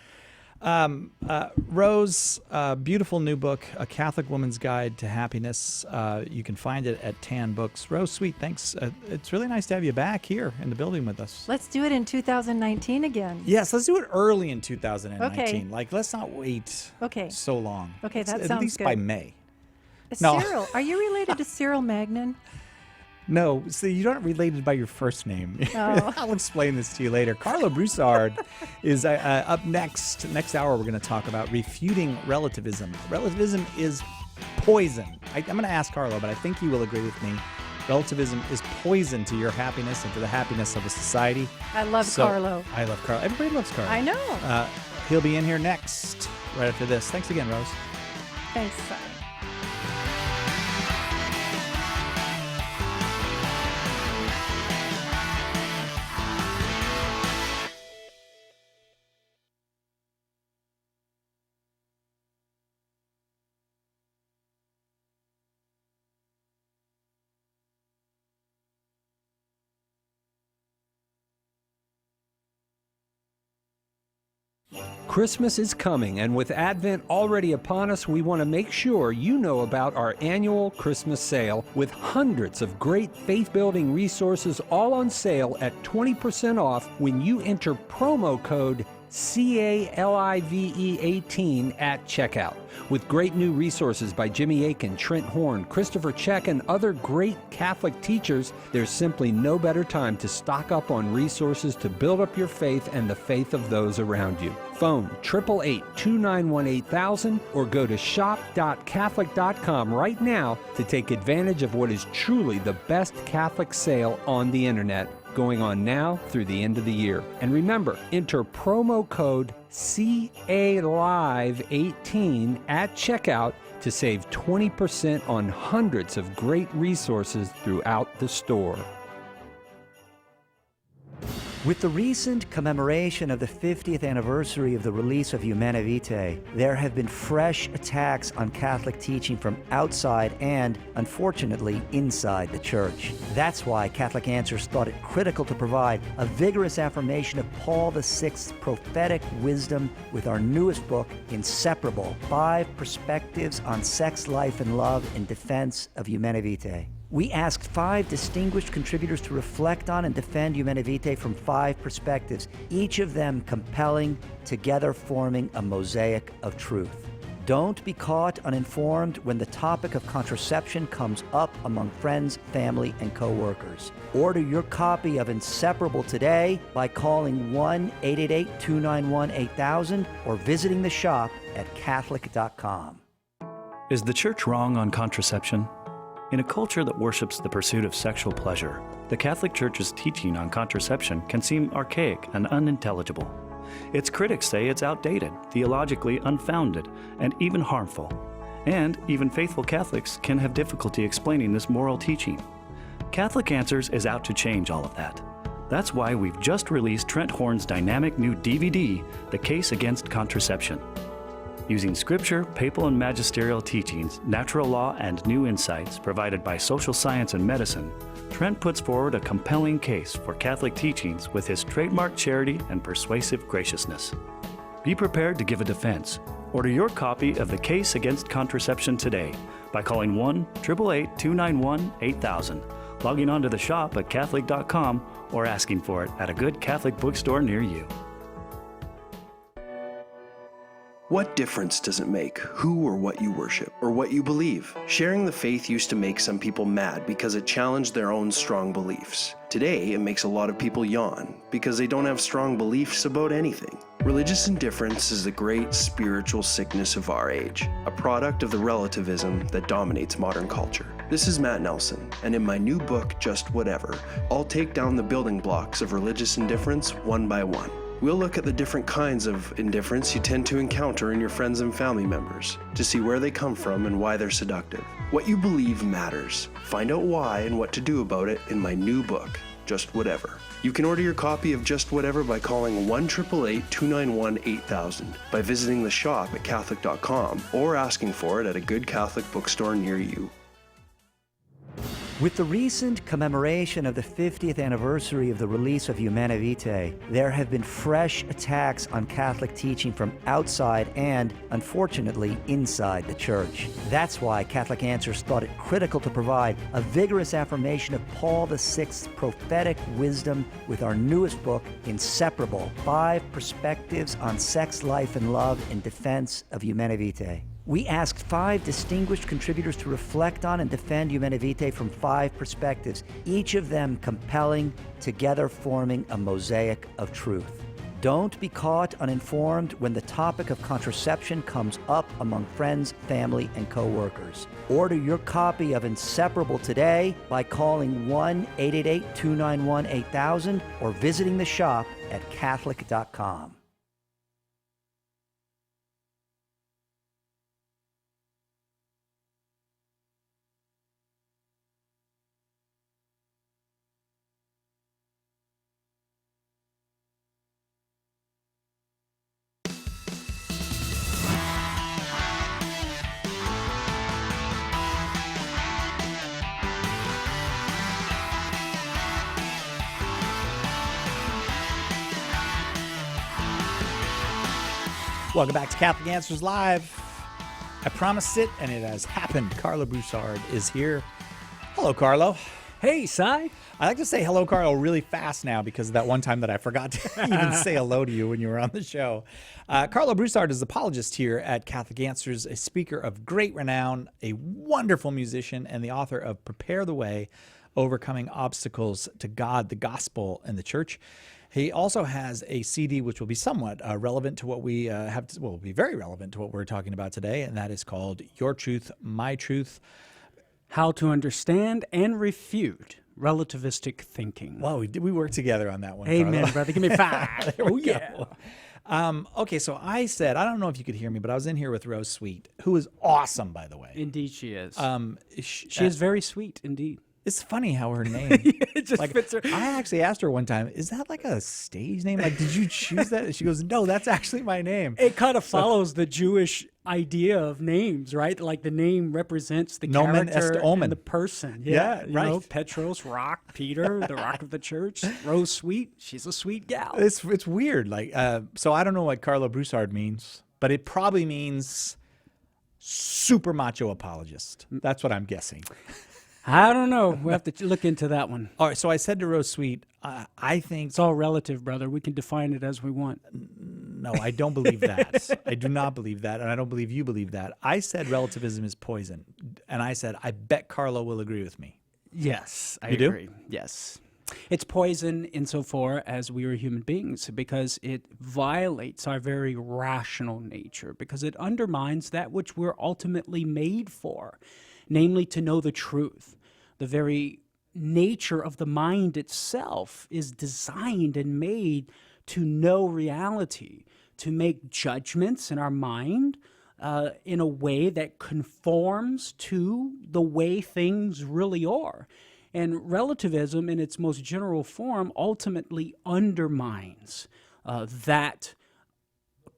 Rose, beautiful new book, A Catholic Woman's Guide to Happiness. You can find it at Tan Books. Rose, sweet, thanks. It's really nice to have you back here in the building with us. Let's do it in 2019 again. Yes, let's do it early in 2019. Okay. Like, let's not wait so long. Okay, that sounds at least good. by May. Cyril, are you related to Cyril Magnan? No, see, you're not related by your first name. Oh. I'll explain this to you later. Carlo Broussard is up next. Next hour, we're going to talk about refuting relativism. Relativism is poison. I'm going to ask Carlo, but I think he will agree with me. Relativism is poison to your happiness and to the happiness of a society. I love Carlo. I love Carlo. Everybody loves Carlo. I know. He'll be in here next, right after this. Thanks again, Rose. Thanks, Si. Christmas is coming, and with Advent already upon us, we want to make sure you know about our annual Christmas sale with hundreds of great faith-building resources all on sale at 20% off when you enter promo code CALIVE18 at checkout. With great new resources by Jimmy Akin, Trent Horn, Christopher Check, and other great Catholic teachers, there's simply no better time to stock up on resources to build up your faith and the faith of those around you. Phone 888-291-8000 or go to shop.catholic.com right now to take advantage of what is truly the best Catholic sale on the internet, going on now through the end of the year. And remember, enter promo code CALIVE18 at checkout to save 20% on hundreds of great resources throughout the store. With the recent commemoration of the 50th anniversary of the release of Humanae Vitae, there have been fresh attacks on Catholic teaching from outside and, unfortunately, inside the Church. That's why Catholic Answers thought it critical to provide a vigorous affirmation of Paul VI's prophetic wisdom with our newest book, Inseparable: 5 Perspectives on Sex, Life, and Love in Defense of Humanae Vitae. We asked 5 distinguished contributors to reflect on and defend Humanae Vitae from 5 perspectives, each of them compelling, together forming a mosaic of truth. Don't be caught uninformed when the topic of contraception comes up among friends, family, and co-workers. Order your copy of Inseparable today by calling 1-888-291-8000 or visiting the shop at Catholic.com. Is the Church wrong on contraception? In a culture that worships the pursuit of sexual pleasure, the Catholic Church's teaching on contraception can seem archaic and unintelligible. Its critics say it's outdated, theologically unfounded, and even harmful. And even faithful Catholics can have difficulty explaining this moral teaching. Catholic Answers is out to change all of that. That's why we've just released Trent Horn's dynamic new DVD, The Case Against Contraception. Using scripture, papal and magisterial teachings, natural law, and new insights provided by social science and medicine, Trent puts forward a compelling case for Catholic teachings with his trademark charity and persuasive graciousness. Be prepared to give a defense. Order your copy of The Case Against Contraception today by calling 1-888-291-8000, logging on to the shop at Catholic.com, or asking for it at a good Catholic bookstore near you. What difference does it make who or what you worship, or what you believe? Sharing the faith used to make some people mad because it challenged their own strong beliefs. Today, it makes a lot of people yawn because they don't have strong beliefs about anything. Religious indifference is the great spiritual sickness of our age, a product of the relativism that dominates modern culture. This is Matt Nelson, and in my new book, Just Whatever, I'll take down the building blocks of religious indifference one by one. We'll look at the different kinds of indifference you tend to encounter in your friends and family members to see where they come from and why they're seductive. What you believe matters. Find out why and what to do about it in my new book, Just Whatever. You can order your copy of Just Whatever by calling 1-888-291-8000, by visiting the shop at Catholic.com, or asking for it at a good Catholic bookstore near you. With the recent commemoration of the 50th anniversary of the release of Humanae Vitae, there have been fresh attacks on Catholic teaching from outside and, unfortunately, inside the Church. That's why Catholic Answers thought it critical to provide a vigorous affirmation of Paul VI's prophetic wisdom with our newest book, Inseparable: 5 Perspectives on Sex, Life, and Love in Defense of Humanae Vitae. We asked 5 distinguished contributors to reflect on and defend Humanae Vitae from 5 perspectives, each of them compelling, together forming a mosaic of truth. Don't be caught uninformed when the topic of contraception comes up among friends, family, and co-workers. Order your copy of Inseparable today by calling 1-888-291-8000 or visiting the shop at Catholic.com. Welcome back to Catholic Answers Live. I promised it, and it has happened. Carlo Broussard is here. Hello, Carlo. Hey, Cy. I like to say hello, Carlo, really fast now because of that one time that I forgot to even say hello to you when you were on the show. Carlo Broussard is apologist here at Catholic Answers, a speaker of great renown, a wonderful musician, and the author of Prepare the Way, Overcoming Obstacles to God, the Gospel, and the Church. He also has a CD which will be somewhat relevant to what we will be very relevant to what we're talking about today, and that is called Your Truth, My Truth. How to Understand and Refute Relativistic Thinking. Well, we worked together on that one, Amen, Carlo. brother. Give me 5. There we Oh, yeah. go. Okay, so I said, I don't know if you could hear me, but I was in here with Rose Sweet, who is awesome, by the way. Indeed she is. She is very sweet, indeed. It's funny how her name It just fits her. I actually asked her one time, is that like a stage name? Like, did you choose that? And she goes, no, that's actually my name. It kind of follows the Jewish idea of names, right? Like the name represents the Nomen character est omen. and the person. Yeah, you right. know, Petros, rock, Peter, the rock of the church. Rose Sweet, she's a sweet gal. It's weird. Like, so I don't know what Carlo Broussard means, but it probably means super macho apologist. That's what I'm guessing. I don't know. We'll have to look into that one. All right, so I said to Rose Sweet, I think... It's all relative, brother. We can define it as we want. No, I don't believe that. I do not believe that, and I don't believe you believe that. I said relativism is poison, and I said, I bet Carlo will agree with me. Yes, I You agree. do? Yes. It's poison insofar as we are human beings because it violates our very rational nature, because it undermines that which we're ultimately made for, namely to know the truth. The very nature of the mind itself is designed and made to know reality, to make judgments in our mind in a way that conforms to the way things really are. And relativism in its most general form ultimately undermines that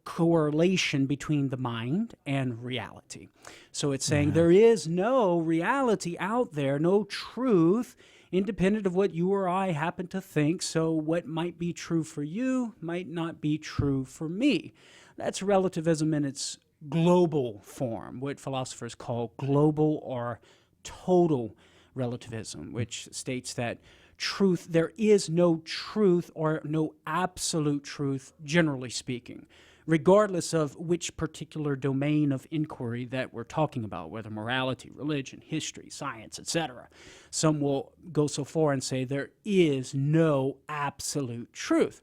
correlation between the mind and reality. So it's saying there is no reality out there, no truth, independent of what you or I happen to think. So what might be true for you might not be true for me. That's relativism in its global form, what philosophers call global or total relativism, which states that truth, there is no truth or no absolute truth, generally speaking, regardless of which particular domain of inquiry that we're talking about, whether morality, religion, history, science, etc. Some will go so far and say there is no absolute truth.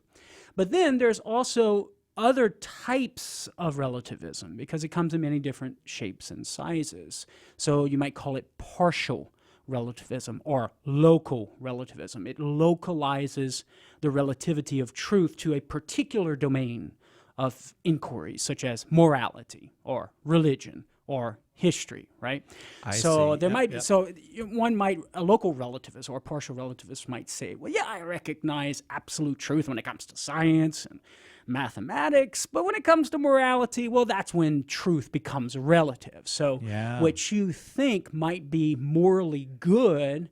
But then there's also other types of relativism, because it comes in many different shapes and sizes. So you might call it partial relativism or local relativism. It localizes the relativity of truth to a particular domain of inquiry, such as morality or religion or history, right? So there might be, so one might, a local relativist or a partial relativist might say, well, yeah, I recognize absolute truth when it comes to science and mathematics, but when it comes to morality, well, that's when truth becomes relative. So what you think might be morally good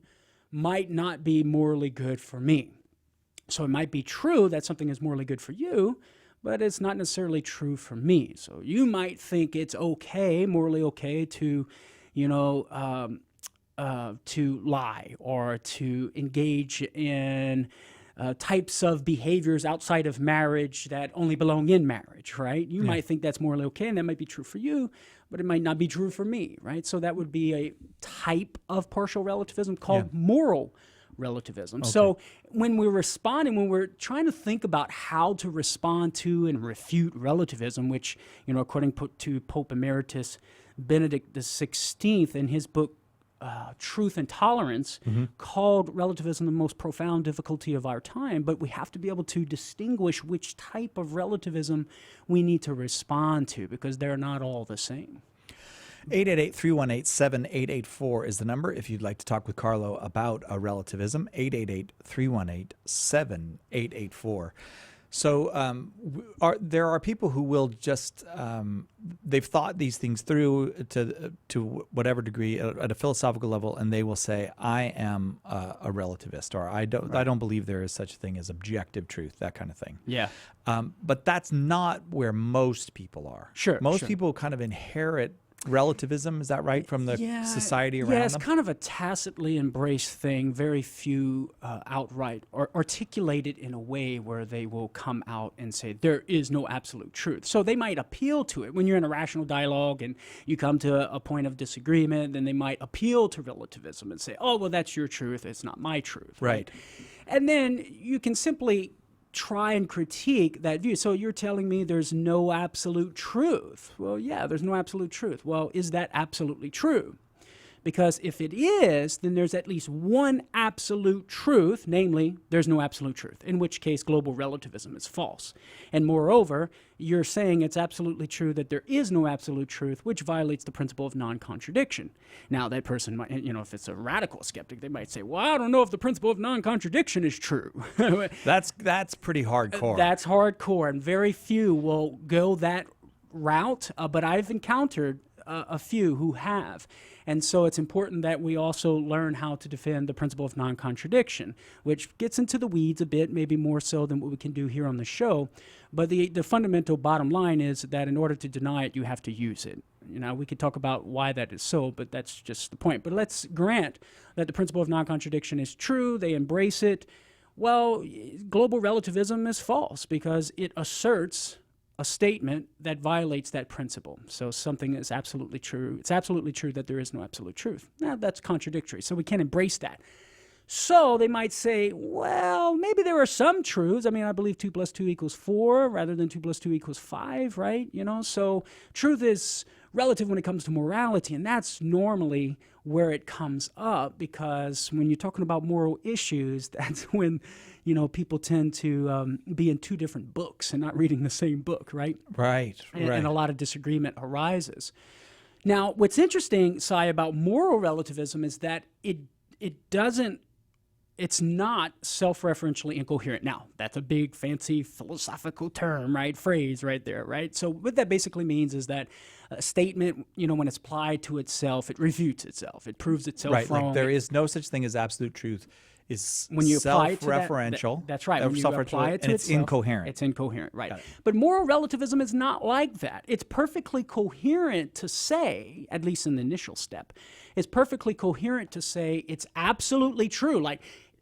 might not be morally good for me. So it might be true that something is morally good for you, but it's not necessarily true for me. So you might think it's okay, morally okay, to, to lie or to engage in types of behaviors outside of marriage that only belong in marriage, right? You might think that's morally okay, and that might be true for you, but it might not be true for me, right? So that would be a type of partial relativism called moral relativism. Okay. So when we're responding, when we're trying to think about how to respond to and refute relativism, which, according to Pope Emeritus Benedict XVI in his book, Truth and Tolerance, called relativism the most profound difficulty of our time, but we have to be able to distinguish which type of relativism we need to respond to, because they're not all the same. 888-318-7884 is the number if you'd like to talk with Carlo about relativism. 888-318-7884. So there are people who will just they've thought these things through to whatever degree at a philosophical level, and they will say, "I am a relativist," or "I don't believe there is such a thing as objective truth," that kind of thing. Yeah. But that's not where most people are. Sure. Most people kind of inherit relativism, is that right, from the society around them? Yeah, it's kind of a tacitly embraced thing. Very few outright or articulate it in a way where they will come out and say there is no absolute truth. So they might appeal to it when you're in a rational dialogue and you come to a point of disagreement. Then they might appeal to relativism and say, "Oh, well, that's your truth. It's not my truth." Right. And then you can simply try and critique that view. So you're telling me there's no absolute truth. Well, yeah, there's no absolute truth. Well, is that absolutely true? Because if it is, then there's at least one absolute truth, namely, there's no absolute truth, in which case global relativism is false. And moreover, you're saying it's absolutely true that there is no absolute truth, which violates the principle of non-contradiction. Now, that person might, if it's a radical skeptic, they might say, well, I don't know if the principle of non-contradiction is true. That's pretty hardcore. That's hardcore, and very few will go that route, but I've encountered a few who have. And so it's important that we also learn how to defend the principle of non-contradiction, which gets into the weeds a bit, maybe more so than what we can do here on the show. But the fundamental bottom line is that in order to deny it, you have to use it. We could talk about why that is so, but that's just the point. But let's grant that the principle of non-contradiction is true. They embrace it. Well, global relativism is false because it asserts a statement that violates that principle. So something is absolutely true. It's absolutely true that there is no absolute truth. Now, that's contradictory, so we can't embrace that. So they might say, well, maybe there are some truths. I mean, I believe 2 + 2 = 4 rather than 2 + 2 = 5, right? So truth is relative when it comes to morality, and that's normally where it comes up, because when you're talking about moral issues, that's when people tend to be in two different books and not reading the same book, right? Right. And a lot of disagreement arises. Now, what's interesting, Sai, about moral relativism is that it's not self-referentially incoherent. Now, that's a big, fancy philosophical term, right? Phrase right there, right? So what that basically means is that a statement, when it's applied to itself, it refutes itself. It proves itself wrong. Right, like there is no such thing as absolute truth. Is when you apply it to self-referential. That's right. When you apply it to it's itself, incoherent. It's incoherent, right. But moral relativism is not like that. It's perfectly coherent to say, at least in the initial step, it's perfectly coherent to say it's absolutely true. Like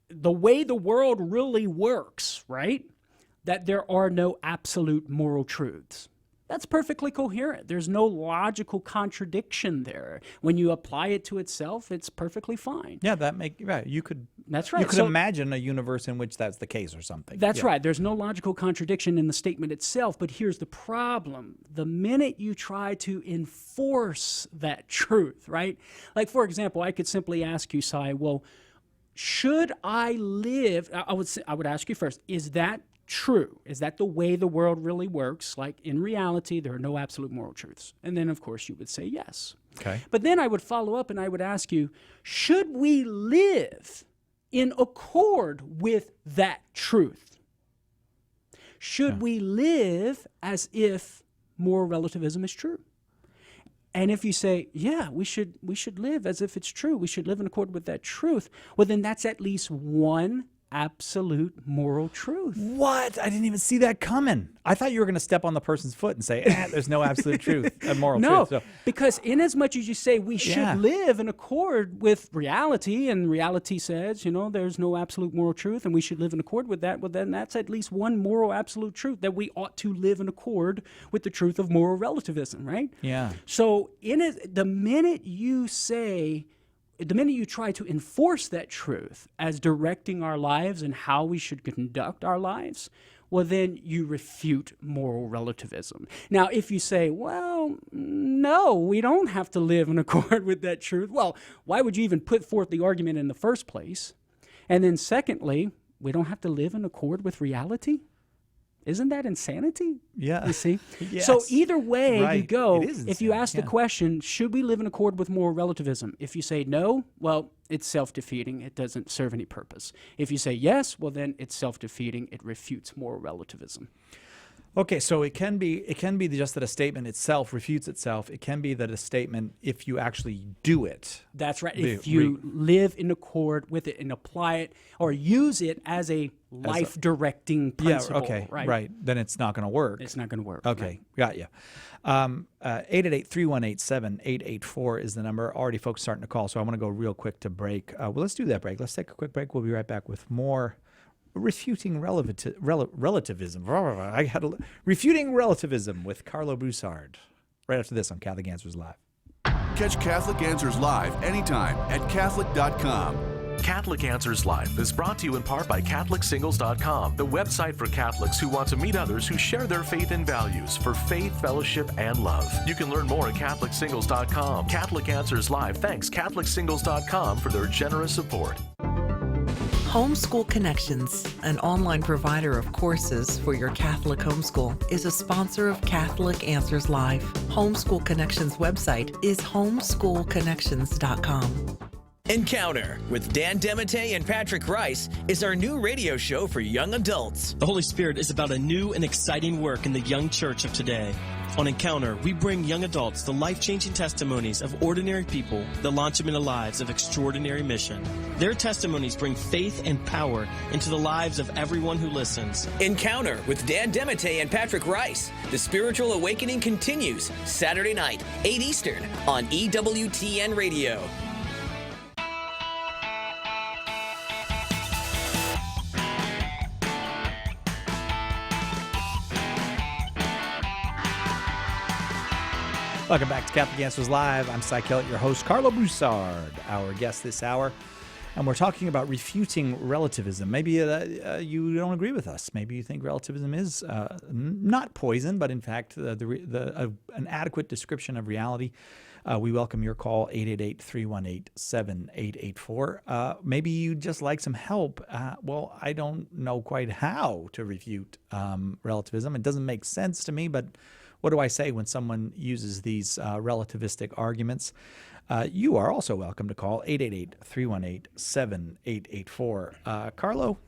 the way the world really works, right? That there are no absolute moral truths. That's perfectly coherent. There's no logical contradiction there. When you apply it to itself, it's perfectly fine. Yeah, you could. That's right. You could imagine a universe in which that's the case or something. That's right. There's no logical contradiction in the statement itself. But here's the problem: the minute you try to enforce that truth, right? Like for example, I could simply ask you, Sai, well, should I live? I would ask you first: is that true? Is that the way the world really works? Like in reality, there are no absolute moral truths. And then, of course, you would say yes. Okay. But then I would follow up and I would ask you, should we live in accord with that truth? Should we live as if moral relativism is true? And if you say, yeah, we should live as if it's true, we should live in accord with that truth, well, then that's at least one absolute moral truth. What? I didn't even see that coming. I thought you were going to step on the person's foot and say, there's no absolute truth and moral truth. No, because inasmuch as you say we should live in accord with reality, and reality says, there's no absolute moral truth, and we should live in accord with that, well, then that's at least one moral absolute truth, that we ought to live in accord with the truth of moral relativism, right? Yeah. So the minute you try to enforce that truth as directing our lives and how we should conduct our lives, well, then you refute moral relativism. Now, if you say, well, no, we don't have to live in accord with that truth, well, why would you even put forth the argument in the first place? And then secondly, we don't have to live in accord with reality? Isn't that insanity? Yeah. You see? Yes. So either way you go, It is if you ask the question, should we live in accord with moral relativism? If you say no, well, it's self-defeating. It doesn't serve any purpose. If you say yes, well, then it's self-defeating. It refutes moral relativism. Okay, so it can be just that a statement itself refutes itself. It can be that a statement, if you actually do it. That's right. If you live in accord with it and apply it or use it as a life-directing principle. Yeah, okay, right. Then it's not going to work. It's not going to work. Okay, got you. 888-318-7884 is the number. Already folks starting to call, so I want to go real quick to break. Well, let's do that break. Let's take a quick break. We'll be right back with more refuting relativism. Refuting relativism with Carlo Broussard. Right after this on Catholic Answers Live. Catch Catholic Answers Live anytime at Catholic.com. Catholic Answers Live is brought to you in part by CatholicSingles.com, the website for Catholics who want to meet others who share their faith and values for faith, fellowship, and love. You can learn more at CatholicSingles.com. Catholic Answers Live thanks CatholicSingles.com for their generous support. Homeschool Connections, an online provider of courses for your Catholic homeschool, is a sponsor of Catholic Answers Live. Homeschool Connections website is homeschoolconnections.com. Encounter with Dan Demete and Patrick Rice is our new radio show for young adults. The Holy Spirit is about a new and exciting work in the young church of today. On Encounter, we bring young adults the life-changing testimonies of ordinary people that launch them into lives of extraordinary mission. Their testimonies bring faith and power into the lives of everyone who listens. Encounter with Dan Demete and Patrick Rice. The Spiritual Awakening continues Saturday night, 8 Eastern on EWTN Radio. Welcome back to Catholic Answers Live. I'm Cy Kellett, your host, Carlo Broussard, our guest this hour. And we're talking about refuting relativism. Maybe you don't agree with us. Maybe you think relativism is not poison, but in fact an adequate description of reality. We welcome your call, 888-318-7884. Maybe you just like some help. Well, I don't know quite how to refute relativism. It doesn't make sense to me, but what do I say when someone uses these relativistic arguments? You are also welcome to call 888-318-7884. Carlo,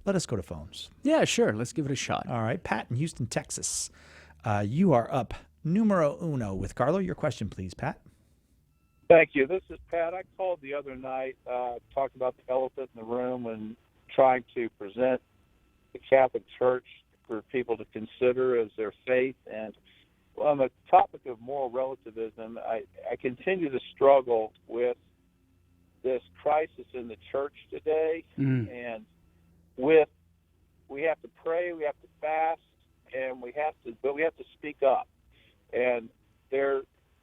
let us go to phones. Yeah, sure. Let's give it a shot. All right. Pat in Houston, Texas. You are up numero uno with Carlo. Your question, please, Pat. Thank you. This is Pat. I called the other night, talked about the elephant in the room and trying to present the Catholic Church for people to consider as their faith. And on the topic of moral relativism, I continue to struggle with this crisis in the church today. And we have to pray, we have to fast, and we have to speak up. And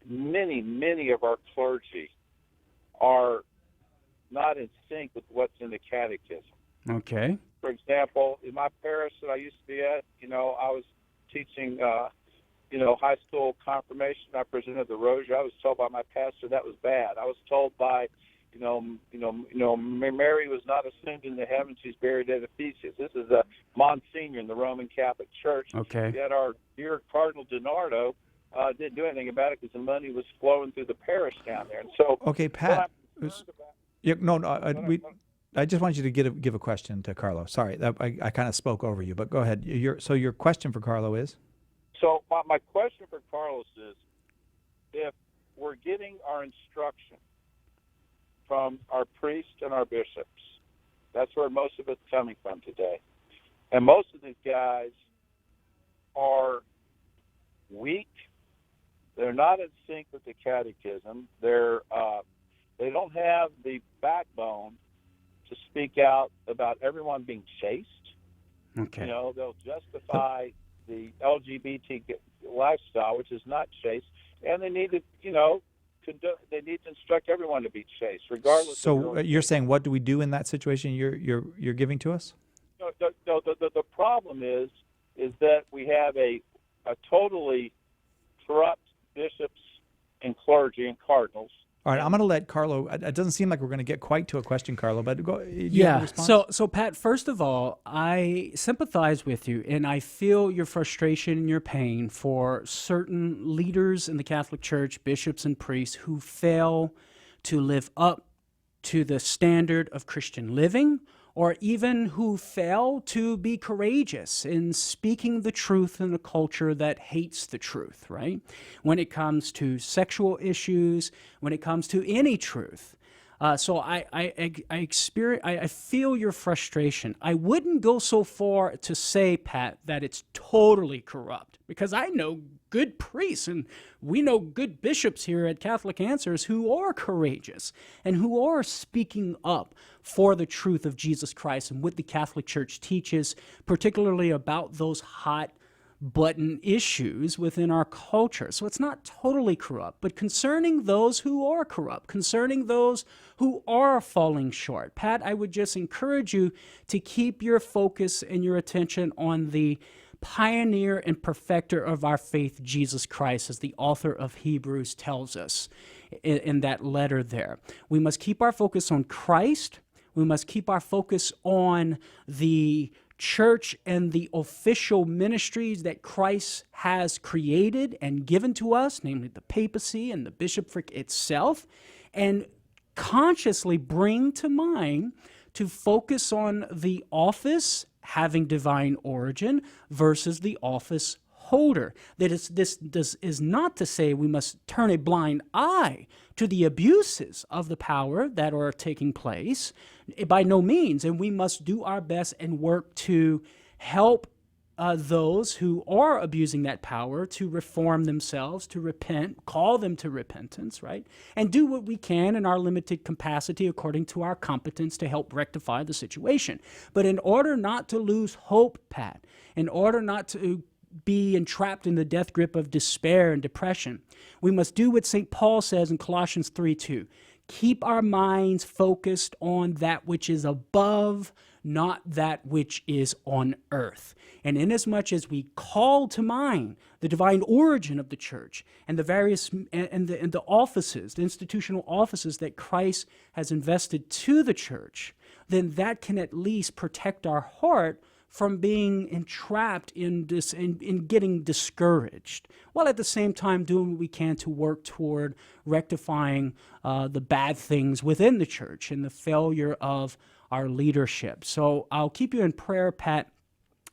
many of our clergy are not in sync with what's in the catechism. Okay. For example, in my parish that I used to be at, I was teaching, high school confirmation. I presented the rosary. I was told by my pastor that was bad. I was told by, Mary was not assumed into heaven. She's buried at Ephesus. This is a Monsignor in the Roman Catholic Church. Okay. Yet our dear Cardinal DiNardo didn't do anything about it because the money was flowing through the parish down there. And so, okay, Pat. I just want you to give a question to Carlo. Sorry, I kind of spoke over you, but go ahead. Your question for Carlo is? So my question for Carlos is, if we're getting our instruction from our priests and our bishops That's where most of it's coming from today. And most of these guys are weak. They're not in sync with the catechism. They don't have the backbone to speak out about everyone being chaste. Okay. You know, they'll justify the LGBT lifestyle, which is not chaste, and they need to, you know, they need to instruct everyone to be chaste, regardless. So you're saying, what do we do in that situation? You're giving to us? No, the problem is that we have a totally corrupt bishops and clergy and cardinals. All right, I'm going to let Carlo. It doesn't seem like we're going to get quite to a question, Carlo, but go. Yeah. So Pat, first of all, I sympathize with you, and I feel your frustration and your pain for certain leaders in the Catholic Church, bishops and priests, who fail to live up to the standard of Christian living, or even who fail to be courageous in speaking the truth in a culture that hates the truth, right? When it comes to sexual issues, when it comes to any truth. So I feel your frustration. I wouldn't go so far to say, Pat, that it's totally corrupt, because I know good priests and we know good bishops here at Catholic Answers who are courageous and who are speaking up for the truth of Jesus Christ and what the Catholic Church teaches, particularly about those hot button issues within our culture. So it's not totally corrupt, but concerning those who are corrupt, concerning those who are falling short, Pat, I would just encourage you to keep your focus and your attention on the pioneer and perfecter of our faith, Jesus Christ, as the author of Hebrews tells us in that letter there. We must keep our focus on Christ. We must keep our focus on the church and the official ministries that Christ has created and given to us, namely the papacy and the bishopric itself, and consciously bring to mind to focus on the office having divine origin versus the office holder. That this is not to say we must turn a blind eye to the abuses of the power that are taking place, by no means, and we must do our best and work to help those who are abusing that power to reform themselves, to repent, call them to repentance, right? And do what we can in our limited capacity according to our competence to help rectify the situation. But in order not to lose hope, Pat, in order not to be entrapped in the death grip of despair and depression, we must do what St. Paul says in Colossians 3:2. Keep our minds focused on that which is above, not that which is on earth. And inasmuch as we call to mind the divine origin of the church and the various and the offices, the institutional offices that Christ has invested to the church, then that can at least protect our heart from being entrapped in getting discouraged, while at the same time doing what we can to work toward rectifying the bad things within the church and the failure of our leadership. So I'll keep you in prayer, Pat,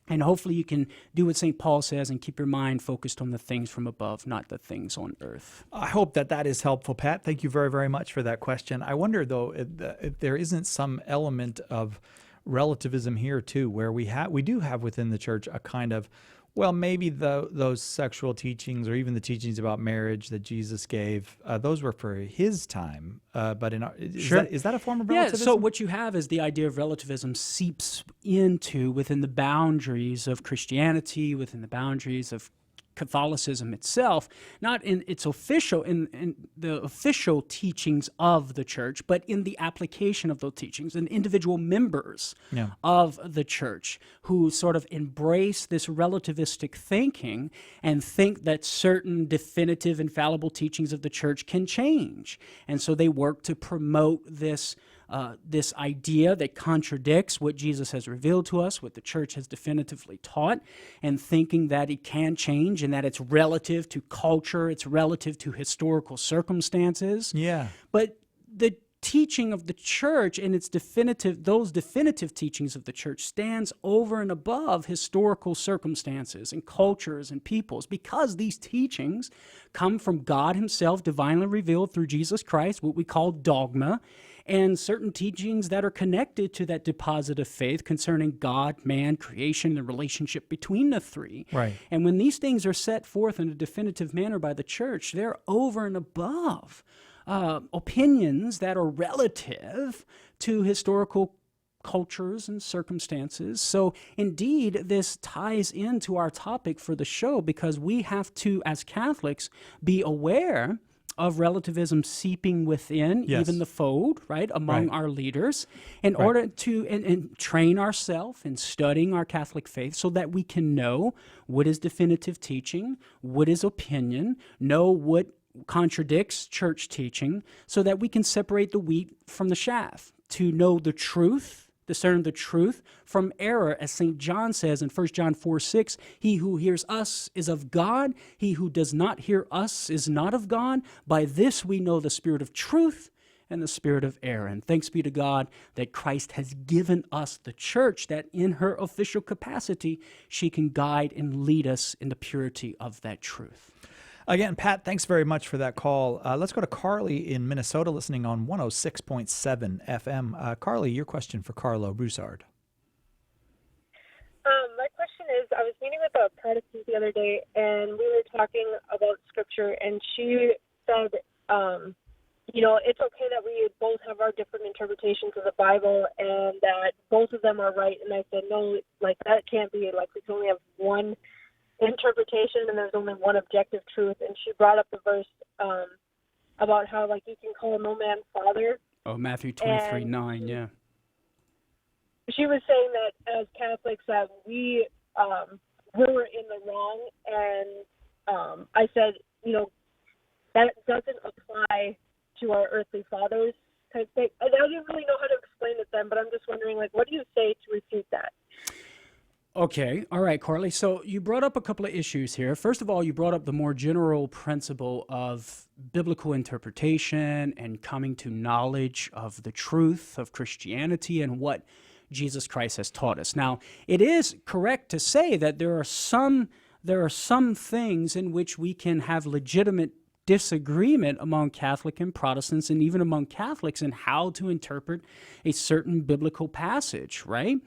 and hopefully you can do what St. Paul says and keep your mind focused on the things from above, not the things on earth. I hope that is helpful, Pat. Thank you very, very much for that question. I wonder, though, if there isn't some element of relativism here too, where we do have within the church a kind of, well, maybe those sexual teachings or even the teachings about marriage that Jesus gave, those were for his time. But is that a form of relativism? Yeah, so what you have is the idea of relativism seeps into within the boundaries of Christianity, within the boundaries of Catholicism itself, not in its official, in the official teachings of the church, but in the application of those teachings and individual members of the church who sort of embrace this relativistic thinking and think that certain definitive, infallible teachings of the church can change. And so they work to promote this idea that contradicts what Jesus has revealed to us, what the church has definitively taught, and thinking that it can change and that it's relative to culture, it's relative to historical circumstances. Yeah. But the teaching of the church and those definitive teachings of the church stands over and above historical circumstances and cultures and peoples, because these teachings come from God himself, divinely revealed through Jesus Christ, what we call dogma, and certain teachings that are connected to that deposit of faith concerning God, man, creation, the relationship between the three. Right. And when these things are set forth in a definitive manner by the church, they're over and above opinions that are relative to historical cultures and circumstances. So indeed, this ties into our topic for the show, because we have to, as Catholics, be aware of relativism seeping within even the fold, right, among our leaders, in order to and train ourselves in studying our Catholic faith so that we can know what is definitive teaching, what is opinion, know what contradicts church teaching, so that we can separate the wheat from the chaff, to know the truth, discern the truth from error. As St. John says in 1 John 4:6, he who hears us is of God, he who does not hear us is not of God. By this we know the spirit of truth and the spirit of error. And thanks be to God that Christ has given us the church, that in her official capacity, she can guide and lead us in the purity of that truth. Again, Pat, thanks very much for that call. Let's go to Carly in Minnesota, listening on 106.7 FM. Carly, your question for Carlo Broussard. My question is, I was meeting with a Protestant the other day, and we were talking about Scripture, and she said, it's okay that we both have our different interpretations of the Bible, and that both of them are right. And I said, no, that can't be. We can only have one interpretation, and there's only one objective truth. And she brought up the verse about how you can call no man father. Oh, Matthew 23:9, yeah. She was saying that as Catholics that we were in the wrong, and I said, that doesn't apply to our earthly fathers type thing. And I didn't really know how to explain it then, but I'm just wondering, what do you say to refute that? Okay. All right, Carly. So you brought up a couple of issues here. First of all, you brought up the more general principle of biblical interpretation and coming to knowledge of the truth of Christianity and what Jesus Christ has taught us. Now, it is correct to say that there are some things in which we can have legitimate disagreement among Catholic and Protestants, and even among Catholics, in how to interpret a certain biblical passage, right?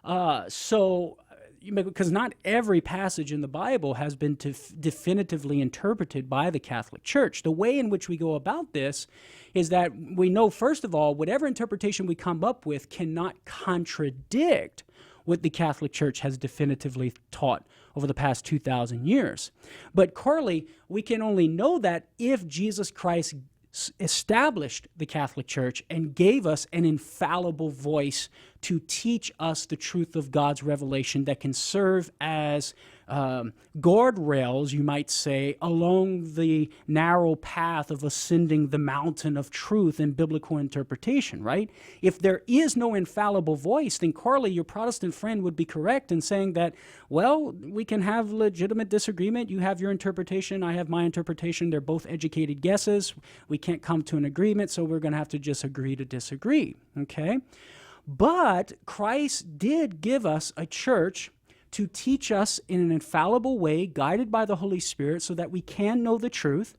Because not every passage in the Bible has been definitively interpreted by the Catholic Church. The way in which we go about this is that we know, first of all, whatever interpretation we come up with cannot contradict what the Catholic Church has definitively taught over the past 2,000 years. But Carly, we can only know that if Jesus Christ established the Catholic Church and gave us an infallible voice to teach us the truth of God's revelation that can serve as guardrails, you might say, along the narrow path of ascending the mountain of truth in biblical interpretation, right? If there is no infallible voice, then Carly, your Protestant friend, would be correct in saying that, well, we can have legitimate disagreement. You have your interpretation, I have my interpretation. They're both educated guesses. We can't come to an agreement, so we're going to have to just agree to disagree, okay? But Christ did give us a church to teach us in an infallible way, guided by the Holy Spirit, so that we can know the truth.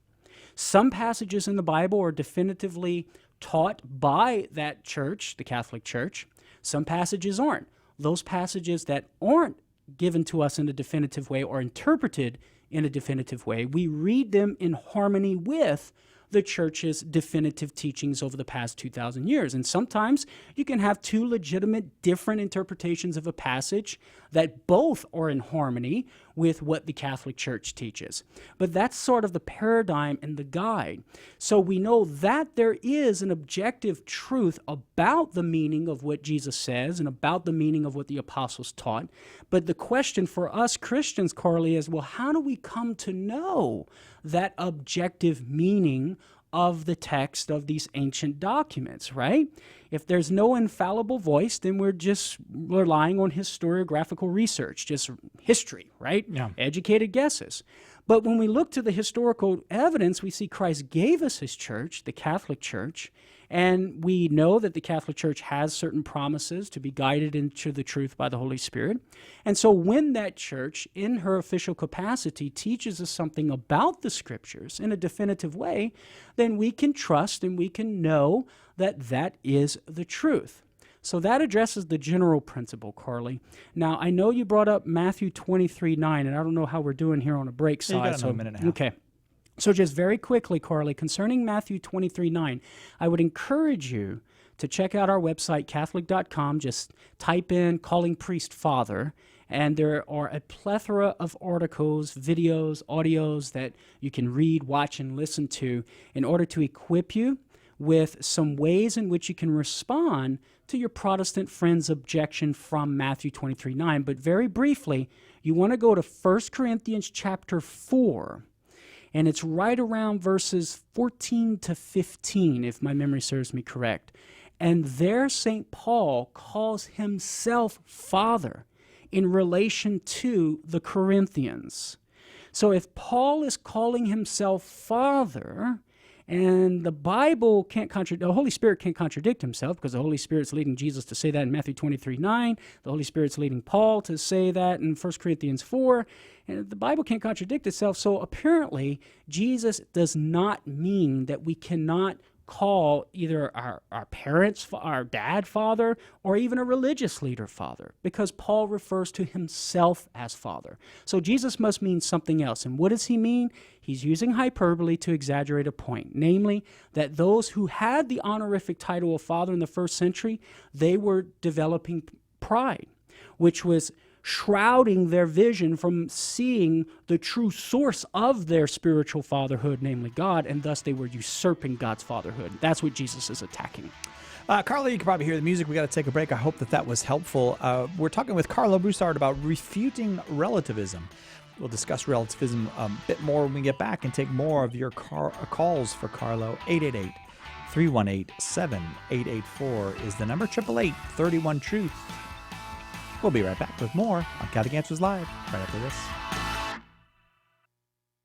Some passages in the Bible are definitively taught by that church, the Catholic Church. Some passages aren't. Those passages that aren't given to us in a definitive way or interpreted in a definitive way, we read them in harmony with the Church's definitive teachings over the past 2,000 years. And sometimes you can have two legitimate different interpretations of a passage that both are in harmony with what the Catholic Church teaches. But that's sort of the paradigm and the guide. So we know that there is an objective truth about the meaning of what Jesus says and about the meaning of what the apostles taught. But the question for us Christians, Carly, is, well, how do we come to know that objective meaning of the text of these ancient documents, right? If there's no infallible voice, then we're just relying on historiographical research, just history, right? Yeah. Educated guesses. But when we look to the historical evidence, we see Christ gave us his church, the Catholic Church, and we know that the Catholic Church has certain promises to be guided into the truth by the Holy Spirit. And so when that church, in her official capacity, teaches us something about the Scriptures in a definitive way, then we can trust and we can know that that is the truth. So that addresses the general principle, Carly. Now, I know you brought up Matthew 23:9, and I don't know how we're doing here on a break side. You got a minute and a half. Okay. So just very quickly, Carly, concerning Matthew 23:9, I would encourage you to check out our website, Catholic.com. Just type in calling priest father, and there are a plethora of articles, videos, audios that you can read, watch, and listen to in order to equip you with some ways in which you can respond to your Protestant friend's objection from Matthew 23:9. But very briefly, you want to go to 1 Corinthians chapter 4. And it's right around verses 14 to 15, if my memory serves me correct. And there St. Paul calls himself Father in relation to the Corinthians. So if Paul is calling himself Father, and the Bible can't contradict, the Holy Spirit can't contradict himself, because the Holy Spirit's leading Jesus to say that in Matthew 23:9. The Holy Spirit's leading Paul to say that in 1 Corinthians 4. And the Bible can't contradict itself. So apparently, Jesus does not mean that we cannot call either our parents, our dad, father, or even a religious leader father, because Paul refers to himself as Father. So Jesus must mean something else. And what does he mean? He's using hyperbole to exaggerate a point, namely that those who had the honorific title of Father in the first century, they were developing pride, which was shrouding their vision from seeing the true source of their spiritual fatherhood, namely God, and thus they were usurping God's fatherhood. That's what Jesus is attacking. Carlo, you can probably hear the music. We got to take a break. I hope that was helpful. We're talking with Carlo Broussard about refuting relativism. We'll discuss relativism a bit more when we get back and take more of your calls for Carlo. 888-318-7884 is the number. 888-31-TRUTH. We'll be right back with more on Catholic Answers Live right after this.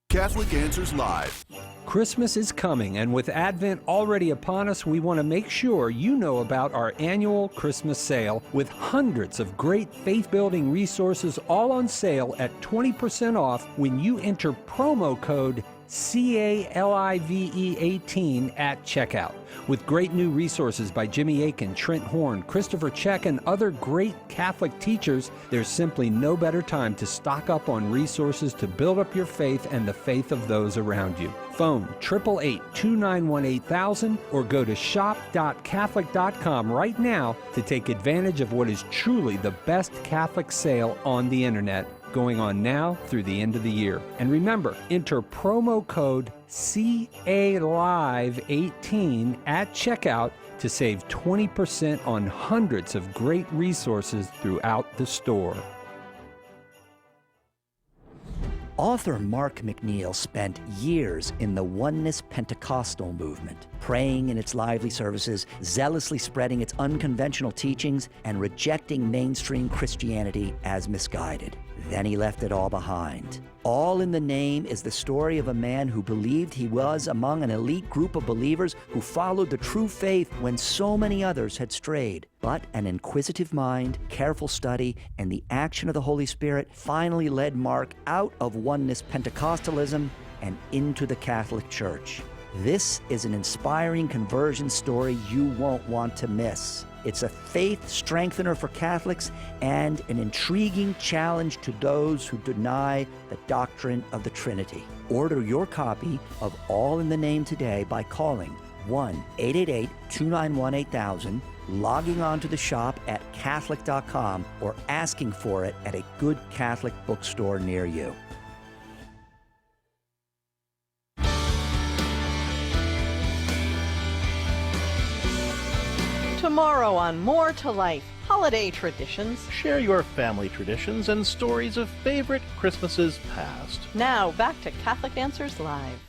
Catholic Answers Live. Christmas is coming, and with Advent already upon us, we want to make sure you know about our annual Christmas sale with hundreds of great faith-building resources all on sale at 20% off when you enter promo code CALIVE18 at checkout. With great new resources by Jimmy Akin, Trent Horn, Christopher Check, and other great Catholic teachers, there's simply no better time to stock up on resources to build up your faith and the faith of those around you. Phone 888-291-8000 or go to shop.catholic.com right now to take advantage of what is truly the best Catholic sale on the internet, going on now through the end of the year. And remember, enter promo code CALIVE18 at checkout to save 20% on hundreds of great resources throughout the store. Author Mark McNeil spent years in the Oneness Pentecostal movement, praying in its lively services, zealously spreading its unconventional teachings, and rejecting mainstream Christianity as misguided. Then he left it all behind. All in the Name is the story of a man who believed he was among an elite group of believers who followed the true faith when so many others had strayed. But an inquisitive mind, careful study, and the action of the Holy Spirit finally led Mark out of Oneness Pentecostalism and into the Catholic Church. This is an inspiring conversion story you won't want to miss. It's a faith strengthener for Catholics and an intriguing challenge to those who deny the doctrine of the Trinity. Order your copy of All in the Name today by calling 1-888-291-8000, logging on to the shop at Catholic.com, or asking for it at a good Catholic bookstore near you. Tomorrow on More to Life, holiday traditions. Share your family traditions and stories of favorite Christmases past. Now, back to Catholic Answers Live.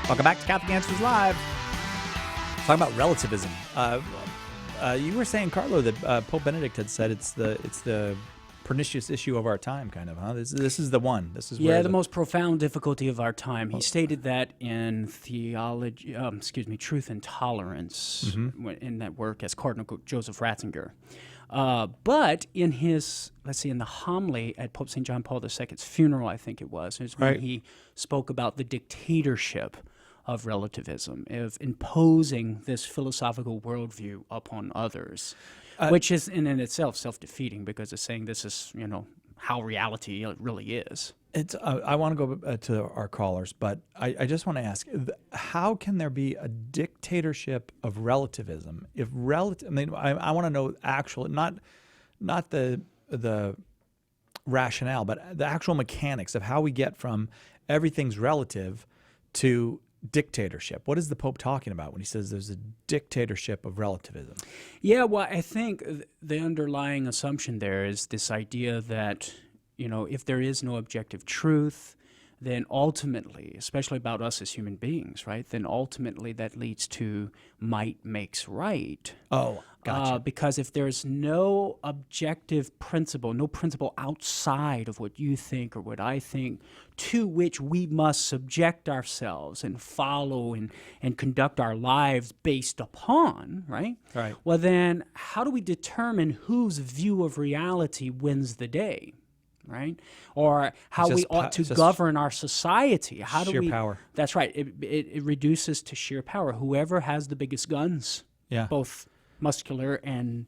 Welcome back to Catholic Answers Live. Talking about relativism. You were saying, Carlo, that Pope Benedict had said it's the pernicious issue of our time, kind of, huh? This is the one. This is where the most profound difficulty of our time. He stated that in theology, Truth and Tolerance, in that work as Cardinal Joseph Ratzinger. But in his, in the homily at Pope St. John Paul II's funeral, I think it was when he spoke about the dictatorship of relativism, of imposing this philosophical worldview upon others, which is in itself self-defeating, because it's saying this is, how reality really is. I want to go to our callers, but I just want to ask, how can there be a dictatorship of relativism? If I want to know actual, not the rationale, but the actual mechanics of how we get from everything's relative to dictatorship. What is the Pope talking about when he says there's a dictatorship of relativism? Yeah, well, I think the underlying assumption there is this idea that, if there is no objective truth, then ultimately, especially about us as human beings, right, then ultimately that leads to might makes right. Oh, gotcha. Because if there's no objective principle, no principle outside of what you think or what I think, to which we must subject ourselves and follow and conduct our lives based upon, right? Right. Well, then how do we determine whose view of reality wins the day? Right, or how we ought to govern our society. How do we? Sheer power. That's right. It reduces to sheer power. Whoever has the biggest guns, both muscular and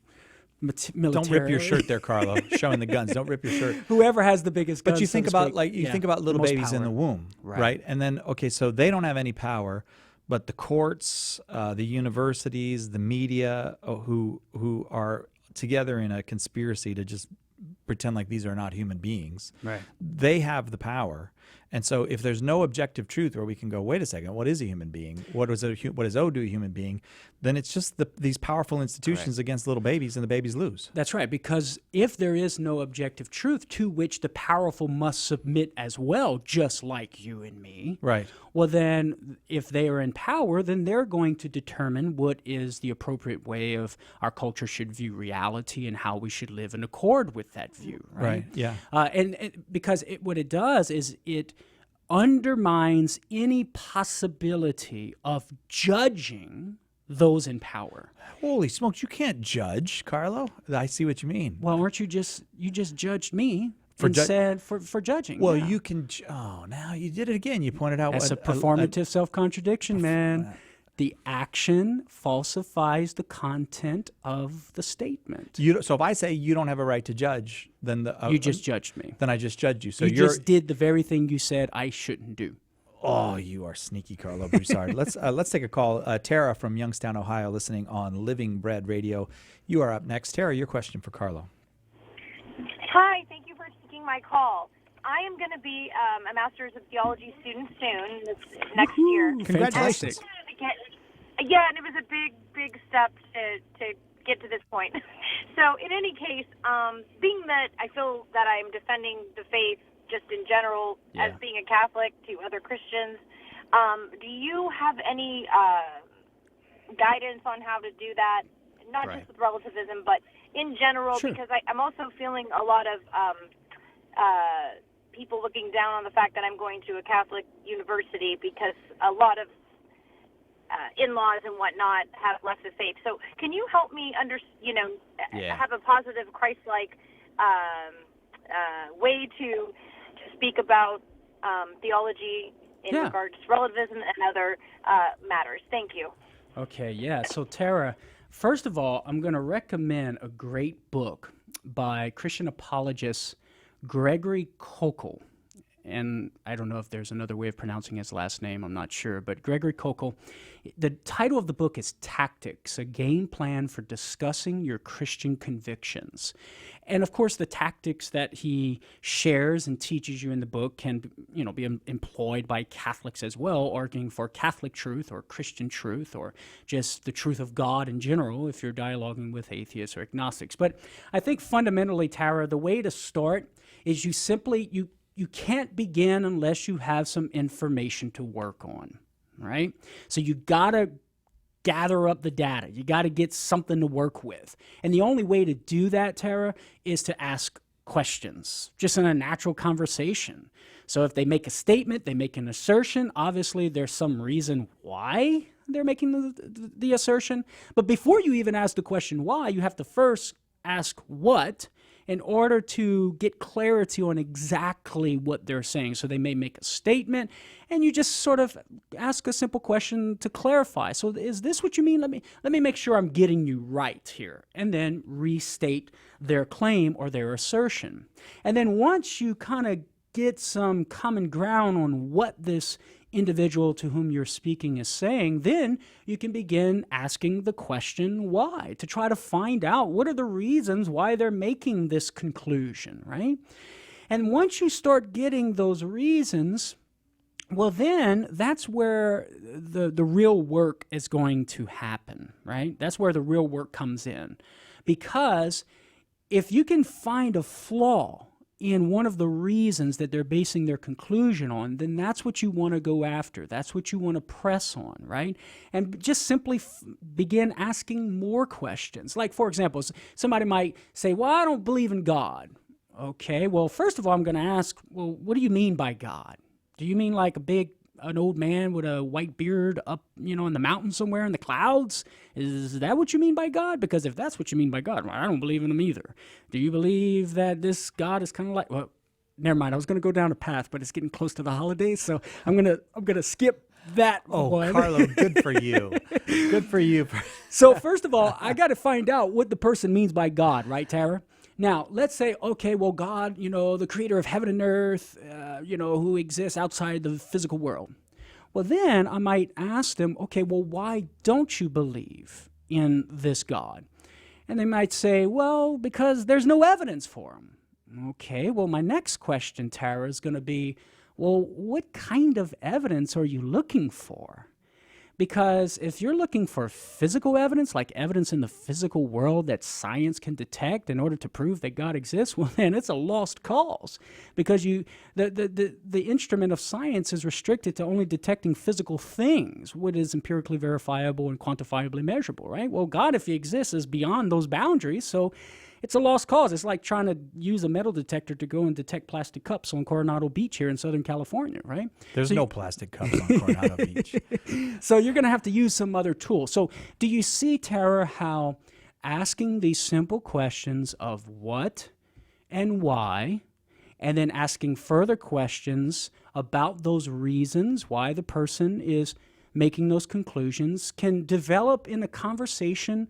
military. Don't rip your shirt there, Carlo. Showing the guns. Don't rip your shirt. Whoever has the biggest guns. But you think about think about little babies in the womb, right? And then so they don't have any power, but the courts, the universities, the media, who are together in a conspiracy to just pretend like these are not human beings. Right. They have the power. And so if there's no objective truth where we can go, wait a second, what is a human being? What does O do a human being? Then it's just these powerful institutions against little babies, and the babies lose. That's right, because if there is no objective truth to which the powerful must submit as well, just like you and me, right? Well, then if they are in power, then they're going to determine what is the appropriate way of our culture should view reality and how we should live in accord with that view, right? Yeah. And because what it does is it undermines any possibility of judging those in power. Holy smokes, you can't judge, Carlo. I see what you mean. Well, aren't you just judged me for judging? Well, you can. Oh, now you did it again. You pointed out that's a performative self-contradiction, man. The action falsifies the content of the statement. So if I say you don't have a right to judge, then you just judged me. Then I just judged you. So you just did the very thing you said I shouldn't do. Oh, you are sneaky, Carlo Broussard. Let's take a call. Tara from Youngstown, Ohio, listening on Living Bread Radio. You are up next. Tara, your question for Carlo. Hi, thank you for taking my call. I am going to be a Master's of Theology student soon, next year. Congratulations. Yeah, and it was a big step to get to this point. So in any case, being that I feel that I'm defending the faith just in general as being a Catholic to other Christians, do you have any guidance on how to do that? Not just with relativism, but in general, because I'm also feeling a lot of people looking down on the fact that I'm going to a Catholic university because a lot of in-laws and whatnot have left the faith. So can you help me have a positive Christ-like way to speak about theology in regards to relativism and other matters? Thank you. Okay, yeah. So Tara, first of all, I'm going to recommend a great book by Christian apologist Gregory Koukl. And I don't know if there's another way of pronouncing his last name, I'm not sure, but Gregory Koukl. The title of the book is Tactics, a Game Plan for Discussing Your Christian Convictions. And of course, the tactics that he shares and teaches you in the book can, be employed by Catholics as well, arguing for Catholic truth or Christian truth or just the truth of God in general if you're dialoguing with atheists or agnostics. But I think fundamentally, Tara, the way to start is you can't begin unless you have some information to work on, right? So you gotta gather up the data. You got to get something to work with. And the only way to do that, Tara, is to ask questions, just in a natural conversation. So if they make a statement, they make an assertion, obviously there's some reason why they're making the assertion. But before you even ask the question why, you have to first ask what, in order to get clarity on exactly what they're saying. So they may make a statement, and you just sort of ask a simple question to clarify. So is this what you mean? Let me make sure I'm getting you right here, and then restate their claim or their assertion. And then once you kind of get some common ground on what this individual to whom you're speaking is saying, then you can begin asking the question why, to try to find out what are the reasons why they're making this conclusion, right? And once you start getting those reasons, well, then that's where the real work is going to happen, right? That's where the real work comes in. Because if you can find a flaw in one of the reasons that they're basing their conclusion on, then that's what you want to go after. That's what you want to press on, right? And just simply begin asking more questions. Like, for example, somebody might say, well, I don't believe in God. Okay, well, first of all, I'm going to ask, well, what do you mean by God? Do you mean like an old man with a white beard up, in the mountains somewhere in the clouds? Is that what you mean by God? Because if that's what you mean by God, well, I don't believe in him either. Do you believe that this God is kind of like, well, never mind. I was going to go down a path, but it's getting close to the holidays, so I'm gonna skip that one. Oh, Carlo, good for you. Good for you. So first of all, I got to find out what the person means by God, right, Tara? Now, let's say, okay, well, God, the creator of heaven and earth, who exists outside the physical world. Well, then I might ask them, okay, well, why don't you believe in this God? And they might say, well, because there's no evidence for him. Okay, well, my next question, Tara, is going to be, well, what kind of evidence are you looking for? Because if you're looking for physical evidence, like evidence in the physical world that science can detect in order to prove that God exists, well, then it's a lost cause. Because the instrument of science is restricted to only detecting physical things, what is empirically verifiable and quantifiably measurable, right? Well, God, if he exists, is beyond those boundaries, so it's a lost cause. It's like trying to use a metal detector to go and detect plastic cups on Coronado Beach here in Southern California, right? There's no plastic cups on Coronado Beach. So you're going to have to use some other tool. So do you see, Tara, how asking these simple questions of what and why, and then asking further questions about those reasons why the person is making those conclusions can develop a conversation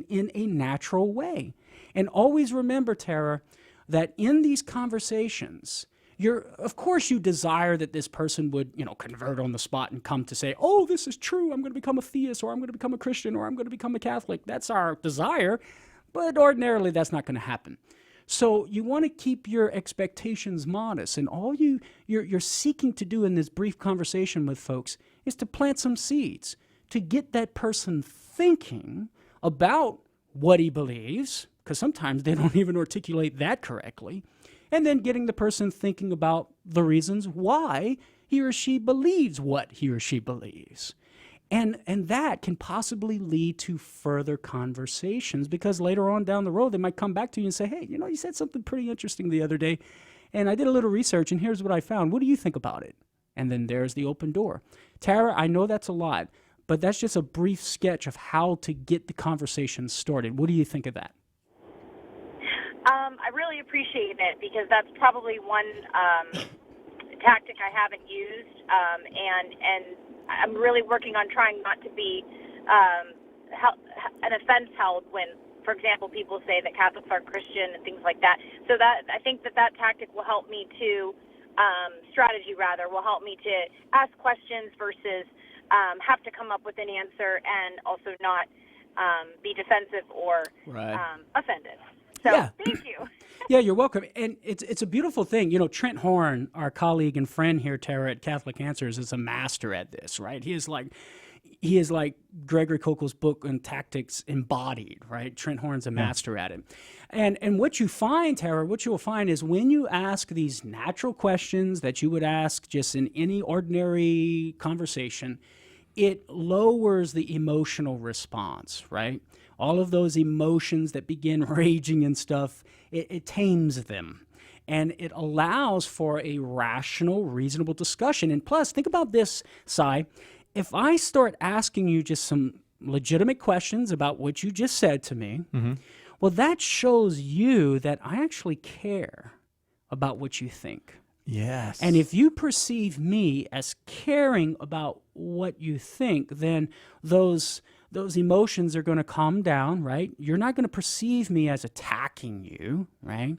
in a natural way. And always remember, Tara, that in these conversations, of course you desire that this person would, convert on the spot and come to say, oh, this is true, I'm going to become a theist, or I'm going to become a Christian, or I'm going to become a Catholic. That's our desire, but ordinarily that's not going to happen. So you want to keep your expectations modest, and all you're seeking to do in this brief conversation with folks is to plant some seeds, to get that person thinking about what he believes, because sometimes they don't even articulate that correctly, and then getting the person thinking about the reasons why he or she believes what he or she believes. And that can possibly lead to further conversations, because later on down the road, they might come back to you and say, hey, you said something pretty interesting the other day, and I did a little research, and here's what I found. What do you think about it? And then there's the open door. Tara, I know that's a lot, but that's just a brief sketch of how to get the conversation started. What do you think of that? I really appreciate it, because that's probably one tactic I haven't used, and I'm really working on trying not to be an offense held when, for example, people say that Catholics aren't Christian and things like that. So that I think that tactic will help me to strategy will help me to ask questions versus have to come up with an answer and also not be defensive or offended. So thank you. Yeah, you're welcome. And it's a beautiful thing. Trent Horn, our colleague and friend here, Tara, at Catholic Answers, is a master at this, right? He is like Gregory Kokel's book on tactics embodied, right? Trent Horn's a master at it. And what you find, Tara, what you will find is when you ask these natural questions that you would ask just in any ordinary conversation, it lowers the emotional response, right? All of those emotions that begin raging and stuff, it tames them. And it allows for a rational, reasonable discussion. And plus, think about this, Cy. If I start asking you just some legitimate questions about what you just said to me, well, that shows you that I actually care about what you think. Yes. And if you perceive me as caring about what you think, then those emotions are going to calm down, right? You're not going to perceive me as attacking you, right?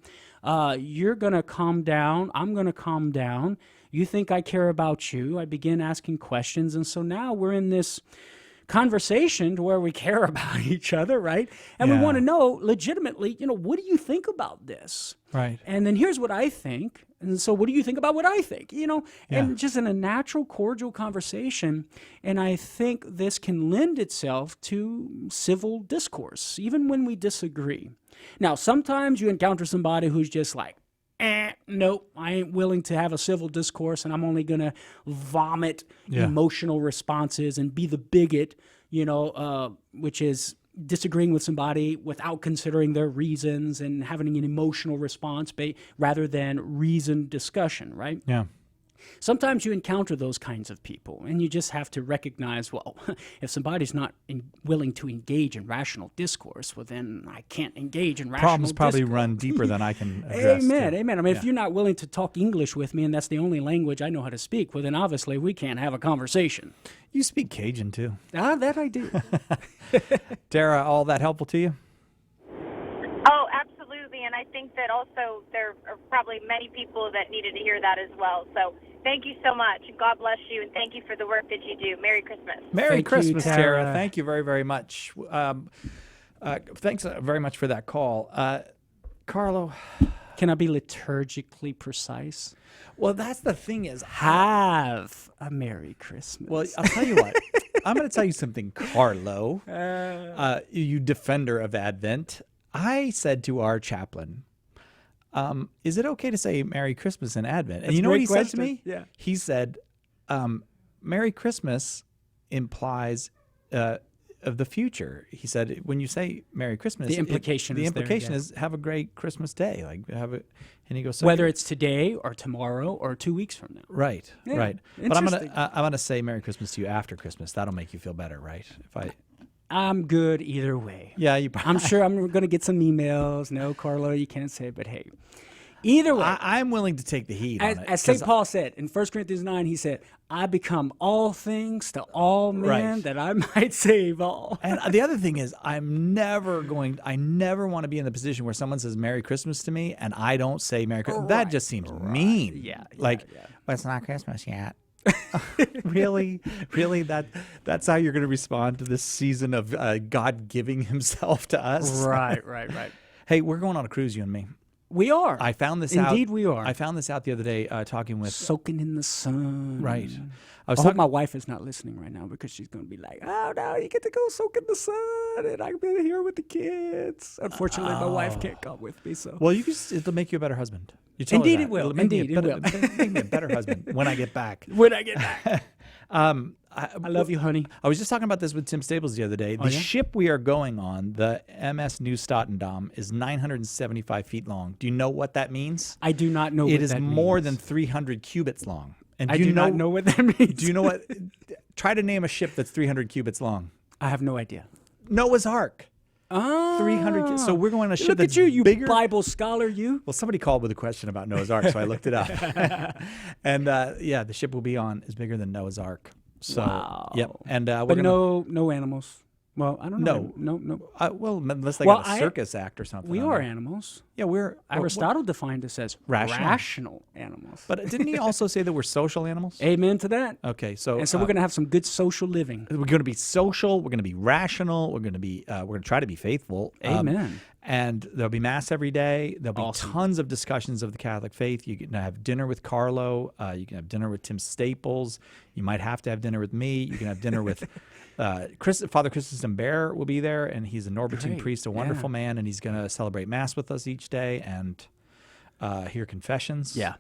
You're going to calm down. I'm going to calm down. You think I care about you. I begin asking questions. And so now we're in this conversation to where we care about each other, right? And we want to know legitimately, what do you think about this? Right. And then here's what I think. And so what do you think about what I think? And just in a natural, cordial conversation. And I think this can lend itself to civil discourse, even when we disagree. Now, sometimes you encounter somebody who's just like, nope, I ain't willing to have a civil discourse, and I'm only going to vomit emotional responses and be the bigot, which is disagreeing with somebody without considering their reasons and having an emotional response rather than reasoned discussion, right? Yeah. Sometimes you encounter those kinds of people, and you just have to recognize, well, if somebody's not willing to engage in rational discourse, well, then I can't engage in rational Problems probably discourse. run deeper than I can address. Amen, too. amen. I mean, if you're not willing to talk English with me, and that's the only language I know how to speak, well, then obviously we can't have a conversation. You speak Cajun, too. That I do. Dara, all that helpful to you? Oh, absolutely. And I think that also there are probably many people that needed to hear that as well. So thank you so much. God bless you, and thank you for the work that you do. Merry Christmas. Merry Christmas, Tara. Thank you very, very much. Thanks very much for that call. Carlo. Can I be liturgically precise? Well, that's the thing is, have a Merry Christmas. Well, I'll tell you what. I'm going to tell you something, Carlo, you defender of Advent. I said to our chaplain, is it okay to say Merry Christmas in Advent? And you know what he said to me? Yeah. He said, Merry Christmas implies of the future. He said, when you say Merry Christmas, the implication is have a great Christmas day. And he goes, whether it's today or tomorrow or 2 weeks from now. Right, Yeah, right. But I'm interesting. gonna say Merry Christmas to you after Christmas. That'll make you feel better, right? I'm good either way. Yeah, I'm sure I'm going to get some emails. No, Carlo, you can't say it, but hey. Either way. I'm willing to take the heat on it. As St. Paul said in 1 Corinthians 9, he said, I become all things to all men that I might save all. And the other thing is, I never want to be in the position where someone says Merry Christmas to me and I don't say Merry Christmas. That just seems mean. Yeah. Well, it's not Christmas yet. Really? That's how you're going to respond to this season of God giving himself to us? Right. Hey, we're going on a cruise, you and me. We are. I found this out. Indeed we are. I found this out the other day talking with... Soaking in the sun. Right. I hope my wife is not listening right now because she's going to be like, oh, no, you get to go soak in the sun and I can be here with the kids. Unfortunately, my wife can't come with me. So. Well, it'll make you a better husband. You tell her Indeed that. it will. It'll make Indeed it will. Make me a better husband when I get back. I love you, honey. I was just talking about this with Tim Staples the other day. The ship we are going on, the MS New Statendam, is 975 feet long. Do you know what that means? I do not know what that means. It is more than 300 cubits long. And I do not know what that means. Do you know what? Try to name a ship that's 300 cubits long. I have no idea. Noah's Ark. Oh. 300. So we're going on a ship that's Look at you bigger. Bible scholar, you. Well, somebody called with a question about Noah's Ark, so I looked it up. And the ship we'll be on is bigger than Noah's Ark. So, wow. Yep. And but no animals. Well, I don't know. No. Well, unless they got a circus act or something. We are animals. Yeah, Aristotle defined us as rational animals. But didn't he also say that we're social animals? Amen to that. Okay, so we're going to have some good social living. We're going to be social. We're going to be rational. We're going to try to be faithful. Amen. And there'll be mass every day. There'll be tons of discussions of the Catholic faith. You can have dinner with Carlo. You can have dinner with Tim Staples. You might have to have dinner with me. You can have dinner with Father Christensen Bear will be there, and he's a Norbertine priest, a wonderful man, and he's going to celebrate mass with us each day and hear confessions. Yeah.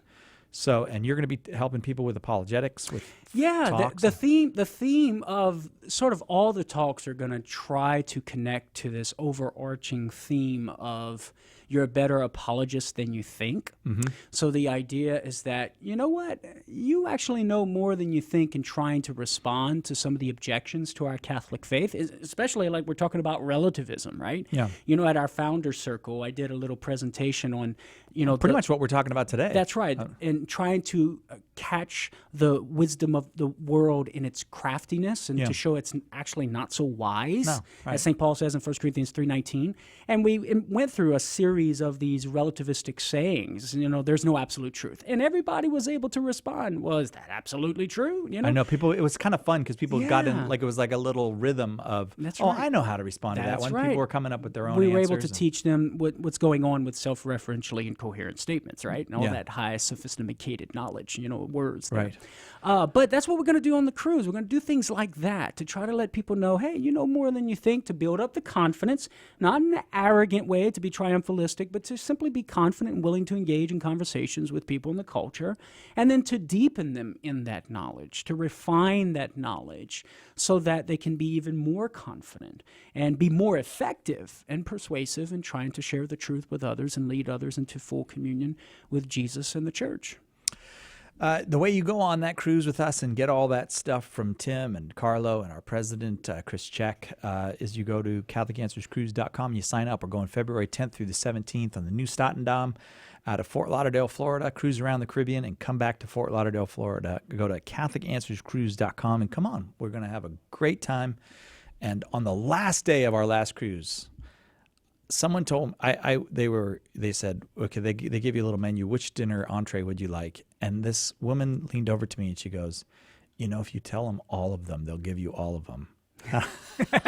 So, and you're going to be helping people with apologetics, with talks? The theme of sort of all the talks are going to try to connect to this overarching theme of you're a better apologist than you think. So the idea is that, you know what, you actually know more than you think in trying to respond to some of the objections to our Catholic faith, especially like we're talking about relativism, right? Yeah. You know, at our Founders Circle, I did a little presentation on, you know, pretty much what we're talking about today. That's right. And trying to catch the wisdom of the world in its craftiness and to show it's actually not so wise, as St. Paul says in 1 Corinthians 3:19. And we went through a series of these relativistic sayings. You know, there's no absolute truth. And everybody was able to respond, well, is that absolutely true? You know? I know people, it was kind of fun because people got in, like it was like a little rhythm of, I know how to respond to that when people were coming up with their own We answers. were able to teach them what's going on with self-referentially incoherent statements, right? And all that high sophisticated knowledge, you know, words. There. Right. But that's what we're going to do on the cruise. We're going to do things like that to try to let people know, hey, you know more than you think, to build up the confidence, not in an arrogant way to be triumphalistic, but to simply be confident and willing to engage in conversations with people in the culture, and then to deepen them in that knowledge, to refine that knowledge so that they can be even more confident and be more effective and persuasive in trying to share the truth with others and lead others into full communion with Jesus and the church. The way you go on that cruise with us and get all that stuff from Tim and Carlo and our president, Chris Check, is you go to CatholicAnswersCruise.com. You sign up. We're going February 10th through the 17th on the new Statendam out of Fort Lauderdale, Florida, cruise around the Caribbean and come back to Fort Lauderdale, Florida. Go to CatholicAnswersCruise.com and come on. We're going to have a great time. And on the last day of our last cruise, someone told me, they said, okay, they give you a little menu. Which dinner entree would you like? And this woman leaned over to me and she goes, you know, if you tell them all of them, they'll give you all of them. I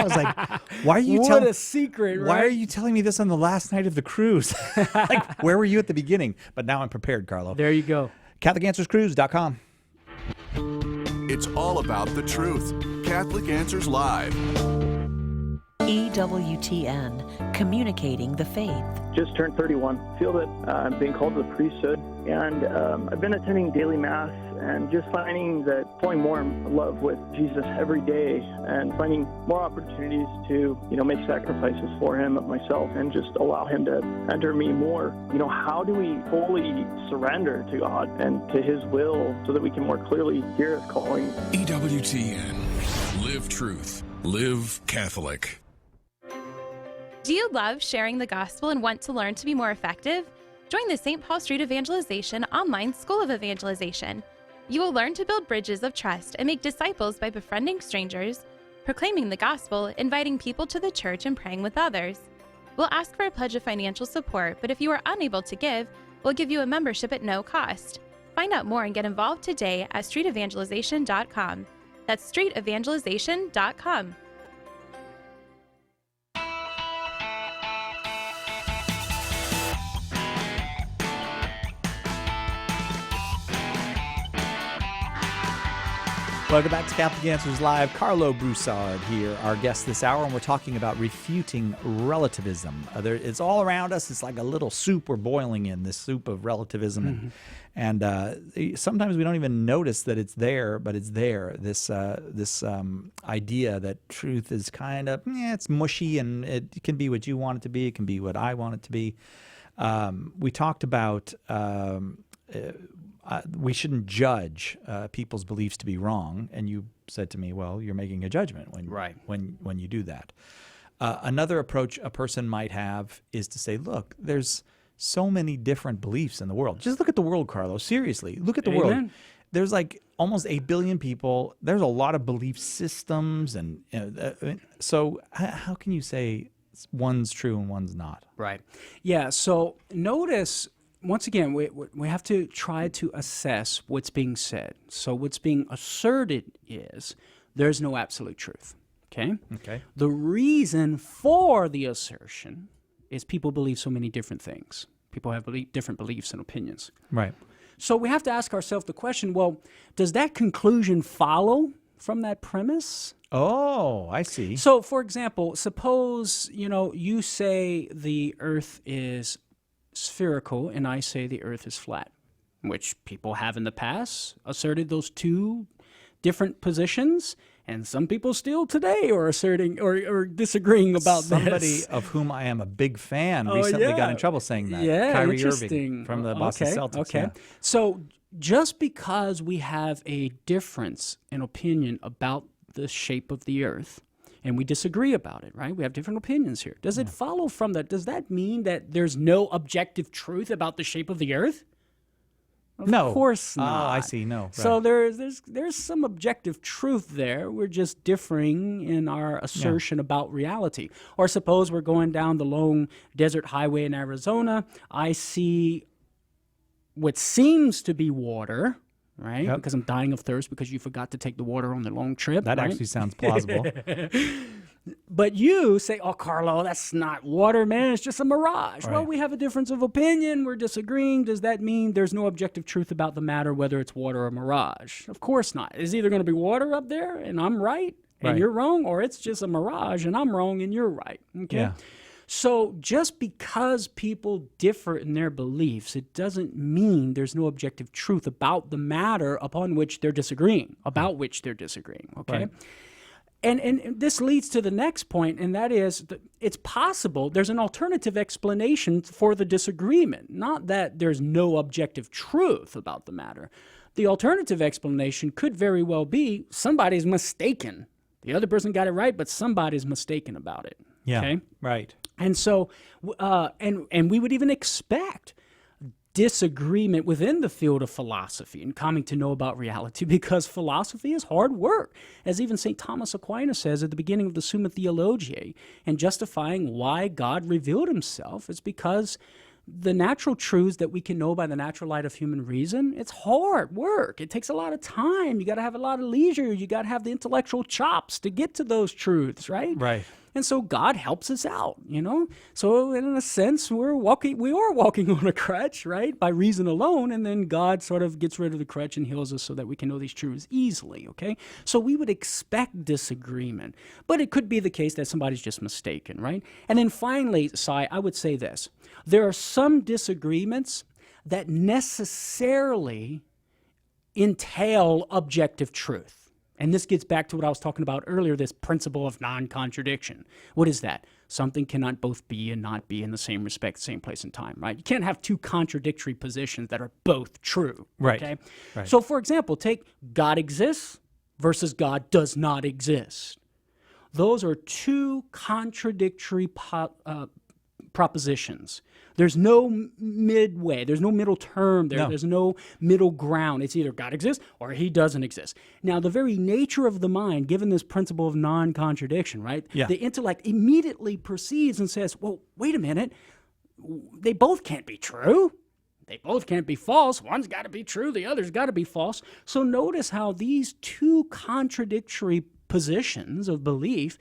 was like, why are you What a secret, right? Why are you telling me this on the last night of the cruise? Like, where were you at the beginning? But now I'm prepared, Carlo. There you go. CatholicAnswersCruise.com. It's all about the truth. Catholic Answers Live. EWTN, communicating the faith. Just turned 31. Feel that I'm being called to the priesthood, and I've been attending daily mass and just finding that falling more in love with Jesus every day and finding more opportunities to, make sacrifices for him of myself and just allow him to enter me more. How do we fully surrender to God and to his will so that we can more clearly hear his calling? EWTN. Live truth. Live Catholic. Do you love sharing the gospel and want to learn to be more effective? Join the St. Paul Street Evangelization online School of Evangelization. You will learn to build bridges of trust and make disciples by befriending strangers, proclaiming the gospel, inviting people to the church, and praying with others. We'll ask for a pledge of financial support, but if you are unable to give, we'll give you a membership at no cost. Find out more and get involved today at streetevangelization.com. That's streetevangelization.com. Welcome back to Catholic Answers Live. Carlo Broussard here, our guest this hour, and we're talking about refuting relativism. It's all around us. It's like a little soup we're boiling in, this soup of relativism. And sometimes we don't even notice that it's there, but it's there. This idea that truth is kind of, it's mushy, and it can be what you want it to be. It can be what I want it to be. We talked about... we shouldn't judge people's beliefs to be wrong, and you said to me, "Well, you're making a judgment when you do that." Another approach a person might have is to say, "Look, there's so many different beliefs in the world. Just look at the world, Carlos. Seriously, look at the world. There's like almost 8 billion people. There's a lot of belief systems, and so how can you say one's true and one's not?" Right. Yeah. So notice. Once again, we have to try to assess what's being said. So what's being asserted is there's no absolute truth. Okay? Okay. The reason for the assertion is people believe so many different things. People have different beliefs and opinions. Right. So we have to ask ourselves the question, well, does that conclusion follow from that premise? Oh, I see. So, for example, suppose, you say the earth is spherical and I say the earth is flat. which people have in the past asserted those two different positions, and some people still today are asserting or disagreeing about Somebody this. of whom I am a big fan recently got in trouble saying that. Yeah, Kyrie interesting. Irving from the Boston Celtics. Okay. Yeah. So just because we have a difference in opinion about the shape of the earth, and we disagree about it, right? We have different opinions here. Does it follow from that? Does that mean that there's no objective truth about the shape of the earth? Of course not. Oh, I see. No. Right. So there's some objective truth there. We're just differing in our assertion about reality. Or suppose we're going down the lone desert highway in Arizona. I see what seems to be water, right? Yep. Because I'm dying of thirst because you forgot to take the water on the long trip. That right? actually sounds plausible. But you say, oh, Carlo, that's not water, man. It's just a mirage. Right. Well, we have a difference of opinion. We're disagreeing. Does that mean there's no objective truth about the matter, whether it's water or mirage? Of course not. It's either going to be water up there and I'm right and you're wrong, or it's just a mirage and I'm wrong and you're right. Okay. Yeah. So just because people differ in their beliefs, it doesn't mean there's no objective truth about the matter upon which they're disagreeing, okay? Right. And this leads to the next point, and that is that it's possible there's an alternative explanation for the disagreement, not that there's no objective truth about the matter. The alternative explanation could very well be somebody's mistaken. The other person got it right, but somebody's mistaken about it. Yeah, okay? right. And so, and we would even expect disagreement within the field of philosophy and coming to know about reality, because philosophy is hard work, as even St. Thomas Aquinas says at the beginning of the Summa Theologiae, and justifying why God revealed himself is because the natural truths that we can know by the natural light of human reason, it's hard work. It takes a lot of time. You got to have a lot of leisure. You got to have the intellectual chops to get to those truths, right? Right. And so God helps us out, you know? So in a sense, we are walking on a crutch, right? By reason alone, and then God sort of gets rid of the crutch and heals us so that we can know these truths easily, okay? So we would expect disagreement, but it could be the case that somebody's just mistaken, right? And then finally, Sai, I would say this. There are some disagreements that necessarily entail objective truth. And this gets back to what I was talking about earlier, this principle of non-contradiction. What is that? Something cannot both be and not be in the same respect, same place and time, right? You can't have two contradictory positions that are both true, right? Okay? Right. So, for example, take God exists versus God does not exist. Those are two contradictory propositions. There's no midway. There's no middle term there. No. There's no middle ground. It's either God exists or he doesn't exist. Now, the very nature of the mind, given this principle of non-contradiction, right? Yeah. The intellect immediately perceives and says, well, wait a minute. They both can't be true. They both can't be false. One's got to be true. The other's got to be false. So notice how these two contradictory positions of belief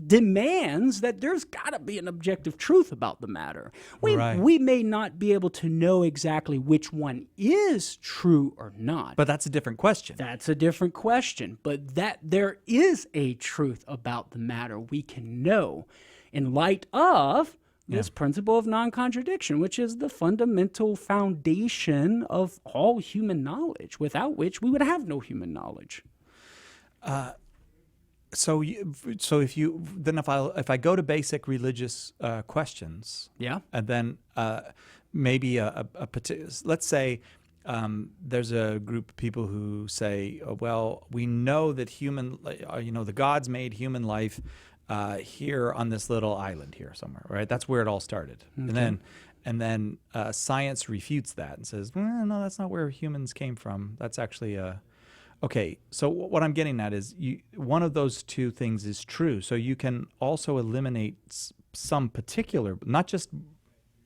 demands that there's got to be an objective truth about the matter. We may not be able to know exactly which one is true or not. But that's a different question. That's a different question. But that there is a truth about the matter we can know in light of this principle of non-contradiction, which is the fundamental foundation of all human knowledge, without which we would have no human knowledge. So if I go to basic religious questions, and then maybe let's say there's a group of people who say, well, we know that the gods made human life here on this little island here somewhere, right? That's where it all started, Okay. and then science refutes that and says, well, no, that's not where humans came from. That's actually Okay, so what I'm getting at is one of those two things is true. So you can also eliminate some particular, not just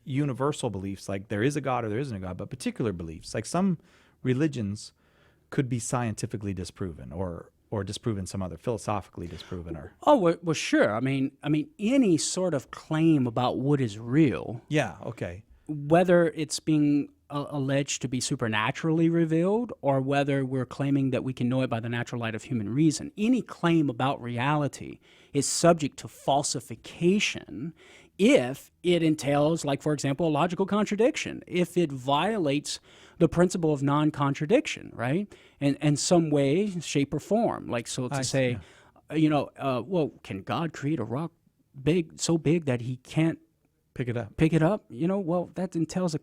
universal beliefs like there is a God or there isn't a God, but particular beliefs. Like some religions could be scientifically disproven or disproven some other, philosophically disproven. Well, sure. I mean, any sort of claim about what is real. Yeah, okay. Whether it's being alleged to be supernaturally revealed or whether we're claiming that we can know it by the natural light of human reason, any claim about reality is subject to falsification if it entails, like, for example, a logical contradiction, if it violates the principle of non-contradiction, right? In some way, shape, or form. Like, so to say, well, can God create a rock so big that he can't pick it up? Well, that entails a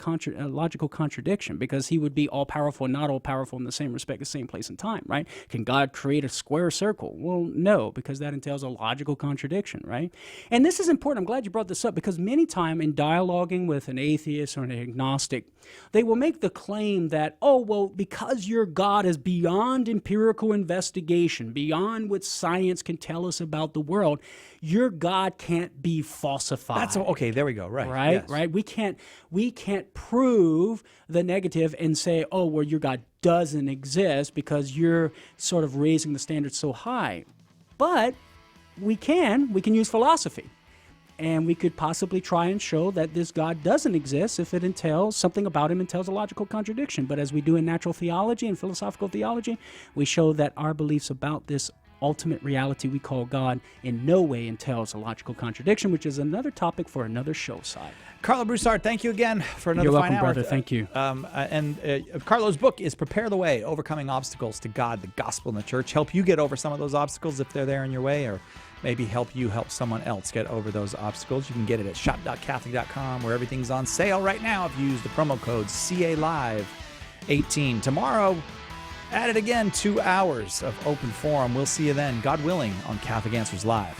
logical contradiction, because he would be all-powerful and not all-powerful in the same respect, the same place and time, right? Can God create a square circle? Well, no, because that entails a logical contradiction, right? And this is important. I'm glad you brought this up, because many times in dialoguing with an atheist or an agnostic, they will make the claim that, oh, well, because your God is beyond empirical investigation, beyond what science can tell us about the world, your God can't be falsified. Okay, there we go. Right. Yes. Right. We can't prove the negative and say, oh, well, your God doesn't exist because you're sort of raising the standards so high. But we can use philosophy. And we could possibly try and show that this God doesn't exist if it entails, something about him entails a logical contradiction. But as we do in natural theology and philosophical theology, we show that our beliefs about this ultimate reality we call God in no way entails a logical contradiction, which is another topic for another show side. Carlo Broussard, thank you again for another You're fine welcome, hour. brother. Thank you. Carlo's book is Prepare the Way, Overcoming Obstacles to God, the Gospel, and the Church. Help you get over some of those obstacles if they're there in your way, or maybe help someone else get over those obstacles. You can get it at shop.catholic.com, where everything's on sale right now if you use the promo code CALIVE18. Tomorrow, at it again, 2 hours of open forum. We'll see you then, God willing, on Catholic Answers Live.